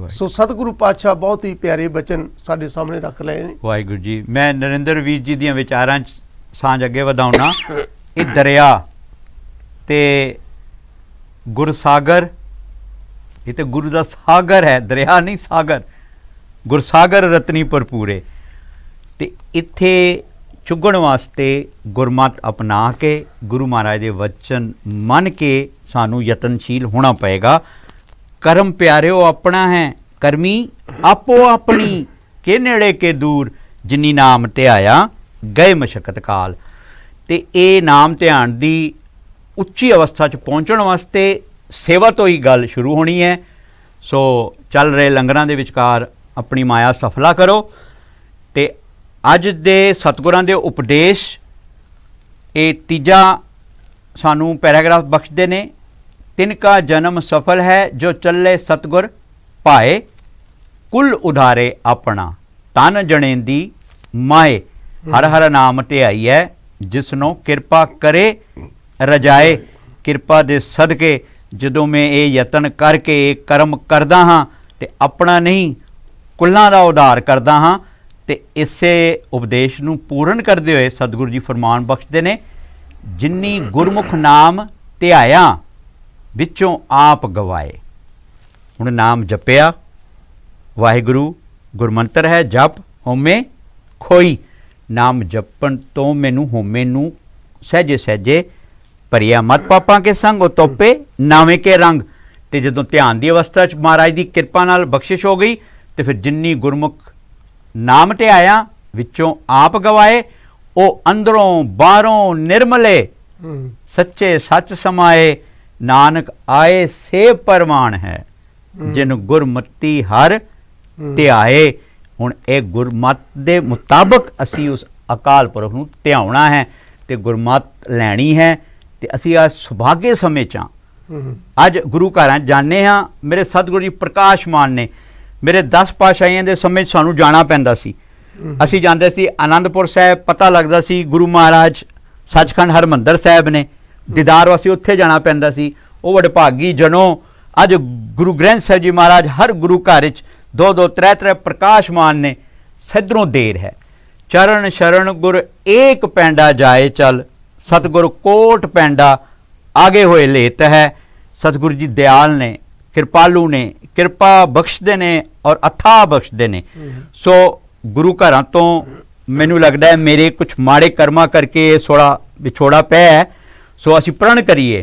ਸੋ ਸਤਿਗੁਰੂ ਪਾਤਸ਼ਾਹ ਬਹੁਤ ਹੀ ਪਿਆਰੇ ਬਚਨ ਸਾਡੇ ਸਾਹਮਣੇ ਰੱਖ ਲਏ ਨੇ। ਵਾਹਿਗੁਰੂ ਜੀ, ਮੈਂ ਨਰਿੰਦਰ ਵੀਰ ਜੀ ਦੀਆਂ ਵਿਚਾਰਾਂ 'ਚ ਸਾਂਝ ਅੱਗੇ ਵਧਾਉਣਾ। ਇਹ ਦਰਿਆ ਤੇ ਗੁਰਸਾਗਰ, ਇਹ ਤੇ ਗੁਰੂ ਦਾ ਸਾਗਰ ਹੈ, ਦਰਿਆ ਨਹੀਂ ਸਾਗਰ। ਗੁਰਸਾਗਰ ਰਤਨੀ ਭਰਪੂਰੇ। ਤੇ ਇੱਥੇ ਚੁੱਗਣ ਵਾਸਤੇ ਗੁਰਮਤ ਅਪਣਾ ਕੇ, ਗੁਰੂ ਮਹਾਰਾਜ ਦੇ ਵਚਨ ਮੰਨ ਕੇ ਸਾਨੂੰ ਯਤਨਸ਼ੀਲ ਹੋਣਾ ਪਏਗਾ। ਕਰਮ ਪਿਆਰਿਓ ਆਪਣਾ ਹੈ, ਕਰਮੀ ਆਪੋ ਆਪਣੀ, ਕੇ ਨੇੜੇ ਕੇ ਦੂਰ, ਜਿਨੀ ਨਾਮ ਧਿਆਇਆ ਗਏ ਮਸ਼ਕਤ ਕਾਲ। ਤੇ ਇਹ ਨਾਮ ਧਿਆਨ ਦੀ ਉੱਚੀ ਅਵਸਥਾ 'ਚ ਪਹੁੰਚਣ ਵਾਸਤੇ ਸੇਵਾ ਤੋਂ ਹੀ ਗੱਲ ਸ਼ੁਰੂ ਹੋਣੀ ਹੈ। ਸੋ ਚੱਲ ਰਹੇ ਲੰਗਰਾਂ ਦੇ ਵਿਚਕਾਰ ਆਪਣੀ ਮਾਇਆ ਸਫਲਾ ਕਰੋ। ਤੇ ਅੱਜ ਦੇ ਸਤਿਗੁਰਾਂ ਦੇ ਉਪਦੇਸ਼, ਇਹ ਤੀਜਾ ਸਾਨੂੰ ਪੈਰਾਗ੍ਰਾਫ ਬਖਸ਼ਦੇ ਨੇ तिनका जन्म सफल है, जो चले सतगुर पाए, कुल उधारे अपना, तन जनेंदी माए, हर हर नाम ध्याई है, जिसनों किरपा करे रजाए। किरपा दे सदके ਜਦੋਂ मैं ये यतन करके ये कर्म करदा हाँ ते अपना नहीं कुल्लां दा उधार करदा हाँ, ते इसे उपदेश नूं पूर्ण करदे होए सतगुरु जी फरमान बख्शदे ने, जिन्नी गुरमुख नाम ध्याया विचों आप गवाए। हुण नाम जपिया, वाहिगुरु गुरमंत्र है, जप होमे खोई। नाम जपण तो मैनू होमे नूं सहजे सहजे ਭਰਿਆ ਮਤ ਪਾਪਾਂ ਕੇ ਸੰਗ, ਉਹ ਤੋਪੇ ਨਾਵੇਂ ਕੇ ਰੰਗ। ਤੇ ਜਦੋਂ ਧਿਆਨ ਦੀ ਅਵਸਥਾ 'ਚ ਮਹਾਰਾਜ ਦੀ ਕਿਰਪਾ ਨਾਲ ਬਖਸ਼ਿਸ਼ ਹੋ ਗਈ ਤੇ ਫਿਰ ਜਿੰਨੀ ਗੁਰਮੁਖ ਨਾਮ ਧਿਆਇਆ ਵਿੱਚੋਂ ਆਪ ਗਵਾਏ, ਉਹ ਅੰਦਰੋਂ ਬਾਹਰੋਂ ਨਿਰਮਲੇ ਸੱਚੇ ਸੱਚ ਸਮਾਏ, ਨਾਨਕ ਆਏ ਸੇ ਪਰਮਾਨ ਹੈ, ਜਿਨ ਗੁਰਮਤੀ ਹਰ ਧਿਆਏ। ਹੁਣ ਇਹ ਗੁਰਮਤ ਦੇ ਮੁਤਾਬਕ ਅਸੀਂ ਉਸ ਅਕਾਲ ਪੁਰਖ ਨੂੰ ਧਿਆਉਣਾ ਹੈ ਤੇ ਗੁਰਮਤ ਲੈਣੀ ਹੈ। ਤੇ ਅਸੀਂ ਅੱਜ ਸੁਭਾਗੇ ਸਮੇਂ 'ਚ ਅੱਜ ਗੁਰੂ ਘਰਾਂ ਜਾਂਦੇ ਹਾਂ। ਮੇਰੇ ਸਤਿਗੁਰੂ ਜੀ ਪ੍ਰਕਾਸ਼ਮਾਨ ਨੇ, ਮੇਰੇ 10 ਪਾਤਸ਼ਾਹੀਆਂ ਦੇ ਸਮੇਂ 'ਚ ਸਾਨੂੰ ਜਾਣਾ ਪੈਂਦਾ ਸੀ। ਅਸੀਂ ਜਾਂਦੇ ਸੀ ਆਨੰਦਪੁਰ ਸਾਹਿਬ, ਪਤਾ ਲੱਗਦਾ ਸੀ ਗੁਰੂ ਮਹਾਰਾਜ ਸੱਚਖੰਡ ਹਰਮੰਦਰ ਸਾਹਿਬ ਨੇ, ਦੀਦਾਰ ਵਾਸਤੇ ਉੱਥੇ ਜਾਣਾ ਪੈਂਦਾ ਸੀ। ਉਹ ਵਡਭਾਗੀ ਜਨੋ, ਅੱਜ ਗੁਰੂ ਗ੍ਰੰਥ ਸਾਹਿਬ ਜੀ ਮਹਾਰਾਜ ਹਰ ਗੁਰੂ ਘਰ 'ਚ 2-2 3-3 ਪ੍ਰਕਾਸ਼ਮਾਨ ਨੇ। ਸਿੱਧਰੋਂ ਦੇਰ ਹੈ, ਚਰਨ ਸ਼ਰਨ ਗੁਰ ਏਕ ਪੈਂਡਾ ਜਾਏ ਚੱਲ, सतगुरु कोट पैंडा आगे होए लेत है। सतगुरु जी दयाल ने, कृपालू ने, किरपा बख्शते ने और अथाह बख्शते ने। सो गुरु घरां तो मैनू लगता है मेरे कुछ माड़े कर्मा करके सोड़ा विछोड़ा पै है। सो असी प्रण करिए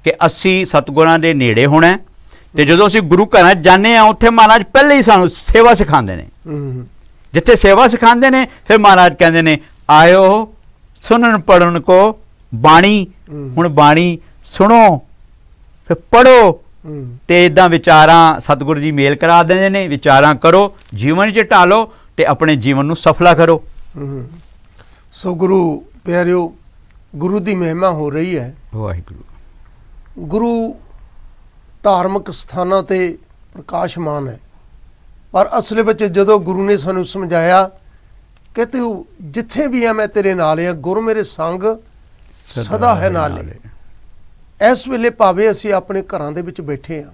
कि असी सतगुरां दे नेड़े होना है। ते जदों असी गुरु घरां जाने आ, उत्थे महाराज पहले ही सानू सेवा सिखांदे ने। जिथे सेवा सिखांदे ने, फिर महाराज कहंदे ने आयो सुनन पढ़न को बाणी। हुण बाणी सुनो फिर पढ़ो, ते इदां विचारां सतगुरु जी मेल करा देंदे ने। विचारां करो, जीवन च ढालो ते अपने जीवन नूं सफला करो। सो गुरु प्यारिओ, गुरु दी महिमा हो रही है। वाहिगुरू। गुरु धार्मिक स्थानां ते प्रकाशमान है, पर असल विच जदों गुरु ने सानूं समझाया कि तू जिथे भी है मैं तेरे नाल है, गुर मेरे संग सदा है नाले। इस वेले भावें असीं अपने घरां दे विच बैठे हाँ,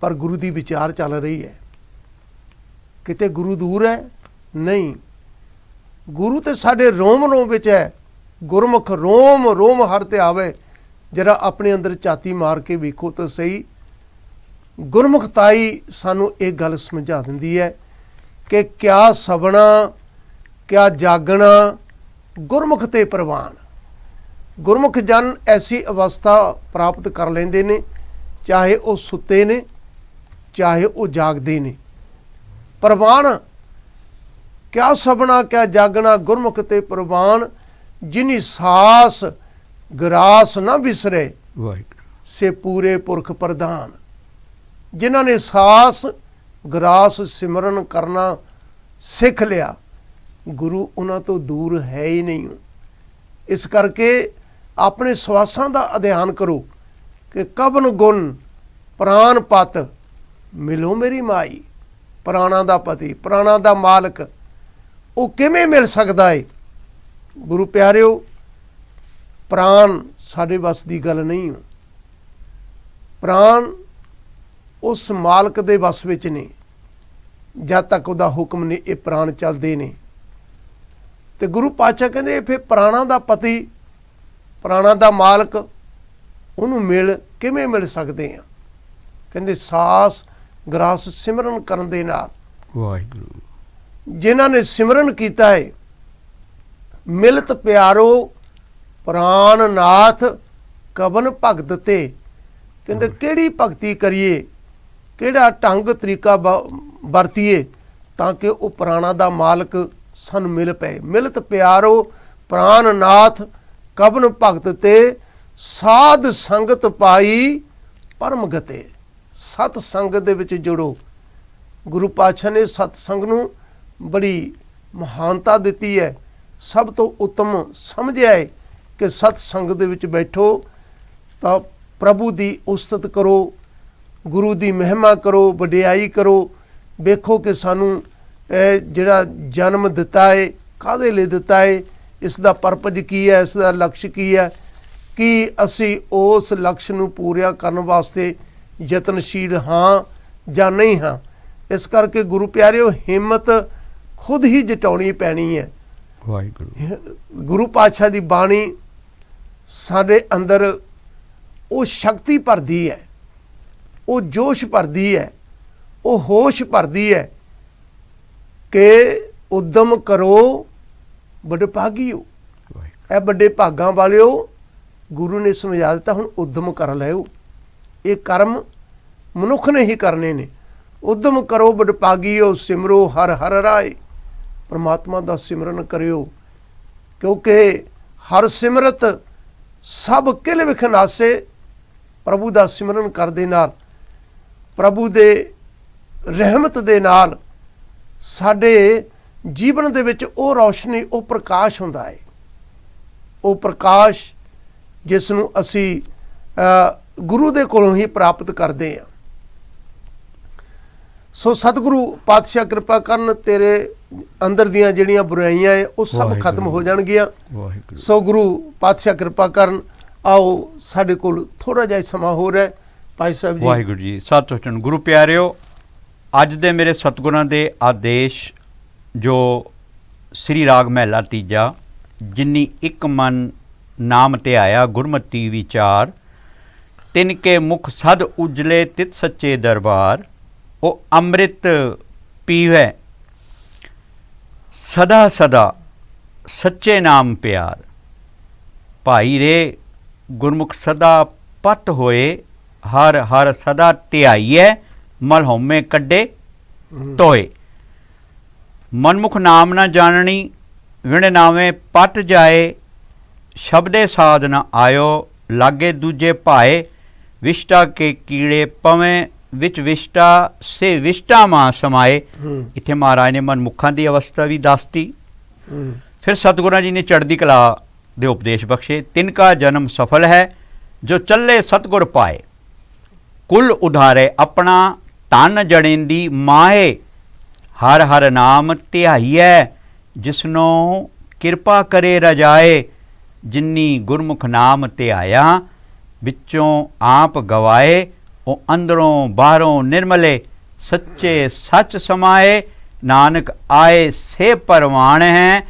पर गुरु दी विचार चल रही है। किते गुरु दूर है? नहीं, गुरु ते साडे रोम रोम विच है। गुरमुख रोम रोम हर ते आवे। जरा अपने अंदर झाती मार के वेखो तो सही। गुरमुखताई सानू एक गल समझा दिंदी है कि क्या सबना क्या जागना गुरमुख ते प्रवान। गुरमुख जन ऐसी अवस्था प्राप्त कर लेंदे ने, चाहे वो सुते ने चाहे वो जागदे ने। प्रवान क्या सबना क्या जागना गुरमुख ते प्रवान, जिनी सास ग्रास न बिसरे, से पूरे पुरख प्रधान। जिन्हां ने सास ग्रास सिमरन करना सिख लिया, गुरु उन्हां तो दूर है ही नहीं। इस करके अपने सवासां दा अध्ययन करो कि कबन गुण प्राण पत मिलो मेरी माई। प्राणा दा पति, प्राणा दा मालक, वो किवें मिल सकदा है? गुरु प्यारिओ, प्राण साडे वस दी गल नहीं। प्राण उस मालक दे वस विच ने, जद तक उहदा हुक्म ने ये प्राण चलदे ने। ते गुरु पातशाह कहंदे फिर प्राणा दा पति, प्राणा दा मालक, उहनूं मिल किवें मिल सकदे आ? कहंदे सास ग्रास सिमरन करन दे नाल। वाहिगुरू। जिन्हां ने सिमरन कीता है, मिलत प्यारो प्राण नाथ कबन भगत ते। कहंदे किहड़ी भगती करिए, किहड़ा ढंग तरीका वरतीए ताकि वो प्राणा दा मालक सानूं मिल पे। मिलत प्यारो प्राण नाथ कबन भगत ते, साध संगत पाई परम गते। सत संगत दे विच जुड़ो। गुरु पातशाह ने सतसंग नूं बड़ी महानता दिती है। सब तो उत्तम समझिया है कि सतसंग दे विच बैठो तां ਪ੍ਰਭੂ ਦੀ ਉਸਤਤ ਕਰੋ, ਗੁਰੂ ਦੀ ਮਹਿਮਾ ਕਰੋ, ਵਡਿਆਈ ਕਰੋ। ਵੇਖੋ ਕਿ ਸਾਨੂੰ ਇਹ ਜਿਹੜਾ ਜਨਮ ਦਿੱਤਾ ਹੈ ਕਾਹਦੇ ਲਈ ਦਿੱਤਾ ਹੈ, ਇਸ ਦਾ ਪਰਪਸ ਕੀ ਹੈ, ਇਸ ਦਾ ਲਕਸ਼ ਕੀ ਹੈ, ਕਿ ਅਸੀਂ ਉਸ ਲਕਸ਼ ਨੂੰ ਪੂਰਾ ਕਰਨ ਵਾਸਤੇ ਯਤਨਸ਼ੀਲ ਹਾਂ ਜਾਂ ਨਹੀਂ ਹਾਂ। ਇਸ ਕਰਕੇ ਗੁਰੂ ਪਿਆਰਿਓ, ਹਿੰਮਤ ਖੁਦ ਹੀ ਜਟਾਉਣੀ ਪੈਣੀ ਹੈ। ਵਾਹਿਗੁਰੂ। ਗੁਰੂ ਪਾਤਸ਼ਾਹ ਦੀ ਬਾਣੀ ਸਾਡੇ ਅੰਦਰ ਉਹ ਸ਼ਕਤੀ ਭਰਦੀ ਹੈ, ਉਹ ਜੋਸ਼ ਭਰਦੀ ਹੈ, ਉਹ ਹੋਸ਼ ਭਰਦੀ ਹੈ ਕਿ ਉਦਮ ਕਰੋ ਵਡਭਾਗੀਓ। ਇਹ ਵੱਡੇ ਭਾਗਾਂ ਵਾਲਿਓ, ਗੁਰੂ ਨੇ ਸਮਝਾ ਦਿੱਤਾ, ਹੁਣ ਉਦਮ ਕਰ ਲਿਓ। ਇਹ ਕਰਮ ਮਨੁੱਖ ਨੇ ਹੀ ਕਰਨੇ ਨੇ। ਉਦਮ ਕਰੋ ਵਡਭਾਗੀਓ, ਸਿਮਰੋ ਹਰ ਹਰ ਰਾਏ। ਪਰਮਾਤਮਾ ਦਾ ਸਿਮਰਨ ਕਰਿਓ, ਕਿਉਂਕਿ ਹਰ ਸਿਮਰਤ ਸਭ ਕਿਲ ਵਿਖਨਾਸੇ। ਪ੍ਰਭੂ ਦਾ ਸਿਮਰਨ ਕਰਦੇ ਨਾਲ, ਪ੍ਰਭੂ ਦੇ ਰਹਿਮਤ ਦੇ ਨਾਲ ਸਾਡੇ ਜੀਵਨ ਦੇ ਵਿੱਚ ਉਹ ਰੌਸ਼ਨੀ, ਉਹ ਪ੍ਰਕਾਸ਼ ਹੁੰਦਾ ਹੈ। ਉਹ ਪ੍ਰਕਾਸ਼ ਜਿਸ ਨੂੰ ਅਸੀਂ ਗੁਰੂ ਦੇ ਕੋਲੋਂ ਹੀ ਪ੍ਰਾਪਤ ਕਰਦੇ ਹਾਂ। ਸੋ ਸਤਿਗੁਰੂ ਪਾਤਸ਼ਾਹ ਕਿਰਪਾ ਕਰਨ, ਤੇਰੇ ਅੰਦਰ ਦੀਆਂ ਜਿਹੜੀਆਂ ਬੁਰਾਈਆਂ ਹੈ ਉਹ ਸਭ ਖਤਮ ਹੋ ਜਾਣਗੀਆਂ। ਸੋ ਗੁਰੂ ਪਾਤਸ਼ਾਹ ਕਿਰਪਾ ਕਰਨ। ਆਓ, ਸਾਡੇ ਕੋਲ ਥੋੜਾ ਜਿਹਾ ਸਮਾਂ ਹੋ ਰਿਹਾ ਭਾਈ ਸਾਹਿਬ ਜੀ। ਵਾਹਿਗੁਰੂ ਜੀ। ਸਤਿ ਗੁਰੂ ਪਿਆਰਿਓ, ਅੱਜ ਦੇ ਮੇਰੇ ਸਤਿਗੁਰਾਂ ਦੇ ਆਦੇਸ਼ ਜੋ ਸ੍ਰੀ ਰਾਗ ਮਹਿਲਾ ਤੀਜਾ, ਜਿਨੀ ਇੱਕ ਮਨ ਨਾਮ ਤੇ ਆਇਆ ਗੁਰਮਤੀ ਵਿਚਾਰ, ਤਿਨ ਕੇ ਮੁਖ ਸਦ ਉਜਲੇ ਤਿਤ ਸੱਚੇ ਦਰਬਾਰ, ਉਹ ਅੰਮ੍ਰਿਤ ਪੀਵੈ ਸਦਾ ਸਦਾ ਸੱਚੇ ਨਾਮ ਪਿਆਰ। ਭਾਈ ਰੇ ਗੁਰਮੁਖ ਸਦਾ ਪਤ ਹੋਏ, ਹਰ ਹਰ ਸਦਾ ਧਿਆਈਐ, ਮਲ ਹਉਮੈ ਕੱਢੇ ਤੋਏ। ਮਨਮੁਖ ਨਾਮ ਨਾ ਜਾਣਨੀ, ਵਿਣ ਨਾਵੇਂ ਪਤ ਜਾਏ, ਸ਼ਬਦੇ ਸਾਧ ਨ ਆਇਓ, ਲਾਗੇ ਦੂਜੇ ਭਾਏ। ਵਿਸ਼ਟਾ ਕੇ ਕੀੜੇ ਪਵੇਂ, ਵਿੱਚ ਵਿਸ਼ਟਾ ਸੇ ਵਿਸ਼ਟਾ ਮਾਂ ਸਮਾਏ। ਇੱਥੇ ਮਹਾਰਾਜ ਨੇ ਮਨਮੁਖਾਂ ਦੀ ਅਵਸਥਾ ਵੀ ਦੱਸਤੀ। ਫਿਰ ਸਤਿਗੁਰਾਂ ਜੀ ਨੇ ਚੜ੍ਹਦੀ ਕਲਾ ਦੇ ਉਪਦੇਸ਼ ਬਖਸ਼ੇ। ਤਿਨ ਕਾ ਜਨਮ ਸਫਲ ਹੈ, ਜੋ ਚੱਲੇ ਸਤਿਗੁਰ ਪਾਏ। ਕੁਲ ਉਧਾਰੇ ਆਪਣਾ, ਤਨ ਜੜੇਂਦੀ ਮਾਏ। ਹਰ ਹਰ ਨਾਮ ਧਿਆਈਐ, ਜਿਸਨੋਂ ਕਿਰਪਾ ਕਰੇ ਰਜਾਏ। ਜਿਨੀ ਗੁਰਮੁਖ ਨਾਮ ਧਿਆਇਆ, ਵਿੱਚੋਂ ਆਪ ਗਵਾਏ। ਉਹ ਅੰਦਰੋਂ ਬਾਹਰੋਂ ਨਿਰਮਲੇ, ਸੱਚੇ ਸੱਚ ਸਮਾਏ। ਨਾਨਕ ਆਏ ਸੇ ਪਰਵਾਣ ਹੈ,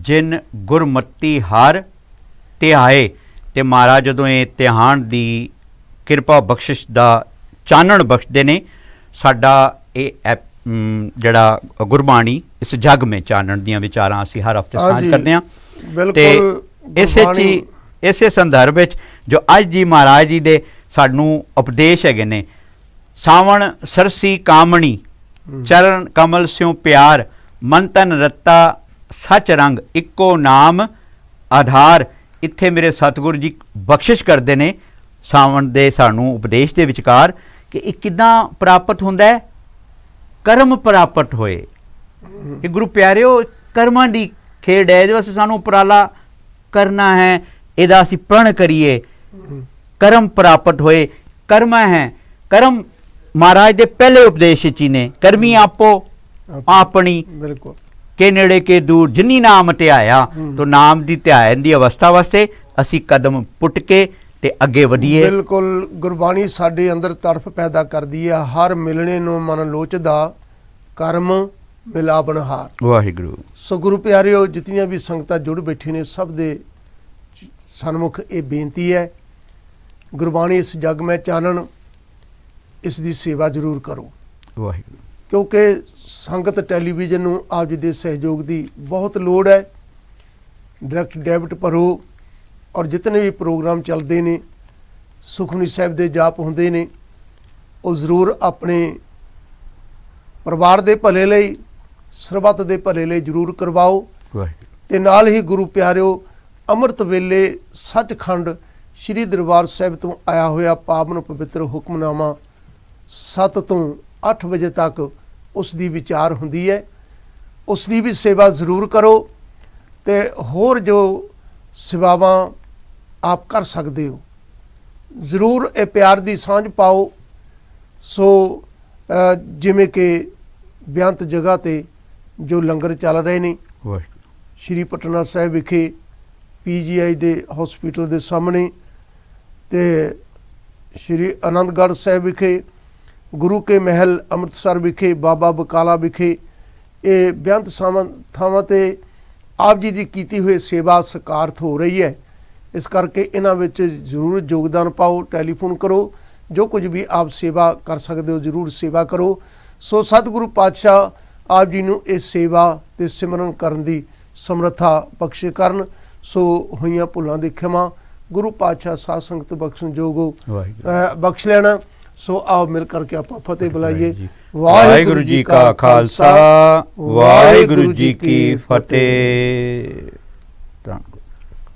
ਜਿਨ ਗੁਰਮਤੀ ਹਰ ਧਿਆਏ। ਤੇ ਮਹਾਰਾਜ ਜਦੋਂ ਇਹ ਧਿਆਨ ਦੀ ਕਿਰਪਾ ਬਖਸ਼ਿਸ਼ ਦਾ ਚਾਨਣ ਬਖਸ਼ਦੇ ਨੇ, ਸਾਡਾ ਇਹ ਜਿਹੜਾ ਗੁਰਬਾਣੀ ਇਸ ਜੱਗ ਮੇ ਚਾਨਣ ਦੀਆਂ ਵਿਚਾਰਾਂ ਅਸੀਂ ਹਰ ਹਫ਼ਤੇ ਸਾਂਝ ਕਰਦੇ ਹਾਂ। ਤੇ ਇਸੇ ਸੰਦਰਭ ਵਿੱਚ ਜੋ ਅੱਜ ਦੀ ਮਹਾਰਾਜ ਜੀ ਦੇ ਸਾਨੂੰ ਉਪਦੇਸ਼ ਹੈਗੇ ਨੇ, ਸਾਵਣ ਸਰਸੀ ਕਾਮਣੀ, ਚਰਨ ਕਮਲ ਸਿਉ ਪਿਆਰ। ਮਨ ਤਨ ਰੱਤਾ ਸੱਚ ਰੰਗ, ਇੱਕੋ ਨਾਮ ਆਧਾਰ। ਇੱਥੇ ਮੇਰੇ ਸਤਿਗੁਰੂ ਜੀ ਬਖਸ਼ਿਸ਼ ਕਰਦੇ ਨੇ ਸਾਵਣ ਦੇ ਸਾਨੂੰ ਉਪਦੇਸ਼ ਦੇ ਵਿਚਕਾਰ ਕਿ ਇਹ ਕਿੱਦਾਂ ਪ੍ਰਾਪਤ ਹੁੰਦਾ ਹੈ। ਕਰਮ ਪ੍ਰਾਪਤ ਹੋਏ। ਇਹ ਗੁਰੂ ਪਿਆਰਿਓ ਕਰਮਾਂ ਦੀ ਖੇਡ ਹੈ, ਇਹਦੇ ਵਾਸਤੇ ਸਾਨੂੰ ਉਪਰਾਲਾ ਕਰਨਾ ਹੈ, ਇਹਦਾ ਅਸੀਂ ਪ੍ਰਣ ਕਰੀਏ। ਕਰਮ ਪ੍ਰਾਪਤ ਹੋਏ। ਕਰਮ ਹੈ, ਕਰਮ ਮਹਾਰਾਜ ਦੇ ਪਹਿਲੇ ਉਪਦੇਸ਼ ਵਿੱਚ ਹੀ ਨੇ। ਕਰਮੀ ਆਪੋ ਆਪਣੀ, ਬਿਲਕੁਲ ਕੇ ਨੇੜੇ ਕੇ ਦੂਰ, ਜਿਨੀ ਨਾਮ ਧਿਆਇਆ। ਤੋ ਨਾਮ ਦੀ ਧਿਆਨ ਦੀ ਅਵਸਥਾ ਵਾਸਤੇ ਅਸੀਂ ਕਦਮ ਪੁੱਟ ਕੇ ਤੇ ਅੱਗੇ ਵਧੀਏ। ਬਿਲਕੁਲ ਗੁਰਬਾਣੀ ਸਾਡੇ ਅੰਦਰ ਤੜਫ ਪੈਦਾ ਕਰਦੀ ਹੈ। ਹਰ ਮਿਲਣੇ ਨੂੰ ਮਨ ਲੋਚਦਾ, ਕਰਮ ਮਿਲਾਵਨਹਾਰ। ਵਾਹਿਗੁਰੂ। ਸੋ ਗੁਰੂ ਪਿਆਰਿਓ, ਜਿਤਨੀਆਂ ਵੀ ਸੰਗਤਾਂ ਜੁੜ ਬੈਠੇ ਨੇ, ਸਭ ਦੇ ਸਨਮੁਖ ਇਹ ਬੇਨਤੀ ਹੈ, ਗੁਰਬਾਣੀ ਇਸ ਜੱਗ ਮੈਂ ਚਾਨਣ, ਇਸ ਦੀ ਸੇਵਾ ਜ਼ਰੂਰ ਕਰੋ। ਵਾਹਿਗੁਰੂ। ਕਿਉਂਕਿ ਸੰਗਤ ਟੈਲੀਵਿਜ਼ਨ ਨੂੰ ਆਪ ਜੀ ਦੇ ਸਹਿਯੋਗ ਦੀ ਬਹੁਤ ਲੋੜ ਹੈ। ਡਾਇਰੈਕਟ ਡੈਬਿਟ ਭਰੋ, ਔਰ ਜਿਤਨੇ ਵੀ ਪ੍ਰੋਗਰਾਮ ਚੱਲਦੇ ਨੇ, ਸੁਖਮਨੀ ਸਾਹਿਬ ਦੇ ਜਾਪ ਹੁੰਦੇ ਨੇ, ਉਹ ਜ਼ਰੂਰ ਆਪਣੇ ਪਰਿਵਾਰ ਦੇ ਭਲੇ ਲਈ, ਸਰਬੱਤ ਦੇ ਭਲੇ ਲਈ ਜ਼ਰੂਰ ਕਰਵਾਓ। ਤੇ ਨਾਲ ਹੀ ਗੁਰੂ ਪਿਆਰਿਓ, ਅੰਮ੍ਰਿਤ ਵੇਲੇ ਸੱਚਖੰਡ ਸ਼੍ਰੀ ਦਰਬਾਰ ਸਾਹਿਬ ਤੋਂ ਆਇਆ ਹੋਇਆ ਪਾਵਨ ਪਵਿੱਤਰ ਹੁਕਮਨਾਮਾ 7 ਤੋਂ 8 ਵਜੇ ਤੱਕ ਉਸ ਦੀ ਵਿਚਾਰ ਹੁੰਦੀ ਹੈ। ਉਸ ਦੀ ਵੀ ਸੇਵਾ ਜ਼ਰੂਰ ਕਰੋ। ਤੇ ਹੋਰ ਜੋ ਸੇਵਾਵਾਂ ਆਪ ਕਰ ਸਕਦੇ ਹੋ, ਜ਼ਰੂਰ ਇਹ ਪਿਆਰ ਦੀ ਸਾਂਝ ਪਾਓ। ਸੋ ਜਿਵੇਂ ਕਿ ਬੇਅੰਤ ਜਗ੍ਹਾ ਤੇ ਜੋ ਲੰਗਰ ਚੱਲ ਰਹੇ ਨੇ ਵਾਹਿਗੁਰੂ। ਸ਼੍ਰੀ ਪਟਨਾ ਸਾਹਿਬ ਵਿਖੇ PGI ਦੇ ਹਸਪੀਟਲ ਦੇ ਸਾਹਮਣੇ, ਤੇ ਸ਼੍ਰੀ ਆਨੰਦਗੜ੍ਹ ਸਾਹਿਬ ਵਿਖੇ, ਗੁਰੂ ਕੇ ਮਹਿਲ ਅੰਮ੍ਰਿਤਸਰ ਵਿਖੇ, ਬਾਬਾ ਬਕਾਲਾ ਵਿਖੇ, ਇਹ ਬੇਅੰਤ ਥਾਵਾਂ 'ਤੇ ਆਪ ਜੀ ਦੀ ਕੀਤੀ ਹੋਈ ਸੇਵਾ ਸਕਾਰਤ ਹੋ ਰਹੀ ਹੈ। ਇਸ ਕਰਕੇ ਇਹਨਾਂ ਵਿੱਚ ਜ਼ਰੂਰ ਯੋਗਦਾਨ ਪਾਓ, ਟੈਲੀਫੋਨ ਕਰੋ, ਜੋ ਕੁਝ ਵੀ ਆਪ ਸੇਵਾ ਕਰ ਸਕਦੇ ਹੋ ਜ਼ਰੂਰ ਸੇਵਾ ਕਰੋ। ਸੋ ਸਤਿਗੁਰੂ ਪਾਤਸ਼ਾਹ ਆਪ ਜੀ ਨੂੰ ਇਹ ਸੇਵਾ ਤੇ ਸਿਮਰਨ ਕਰਨ ਦੀ ਸਮਰੱਥਾ ਬਖਸ਼ੇ ਕਰਨ। ਸੋ ਹੋਈਆਂ ਭੁੱਲਾਂ ਦੀ ਖਿਮਾ ਗੁਰੂ ਪਾਤਸ਼ਾਹ ਸਾਧ ਸੰਗਤ ਬਖਸ਼ਣ ਜੋਗੋ ਬਖਸ਼ ਲੈਣਾ। ਸੋ ਆਓ ਮਿਲ ਕਰਕੇ ਆਪਾਂ ਫਤਿਹ ਬੁਲਾਈਏ। ਵਾਹਿਗੁਰੂ ਜੀ ਕਾ ਖਾਲਸਾ, ਵਾਹਿਗੁਰੂ ਜੀ ਕੀ ਫਤਿਹ।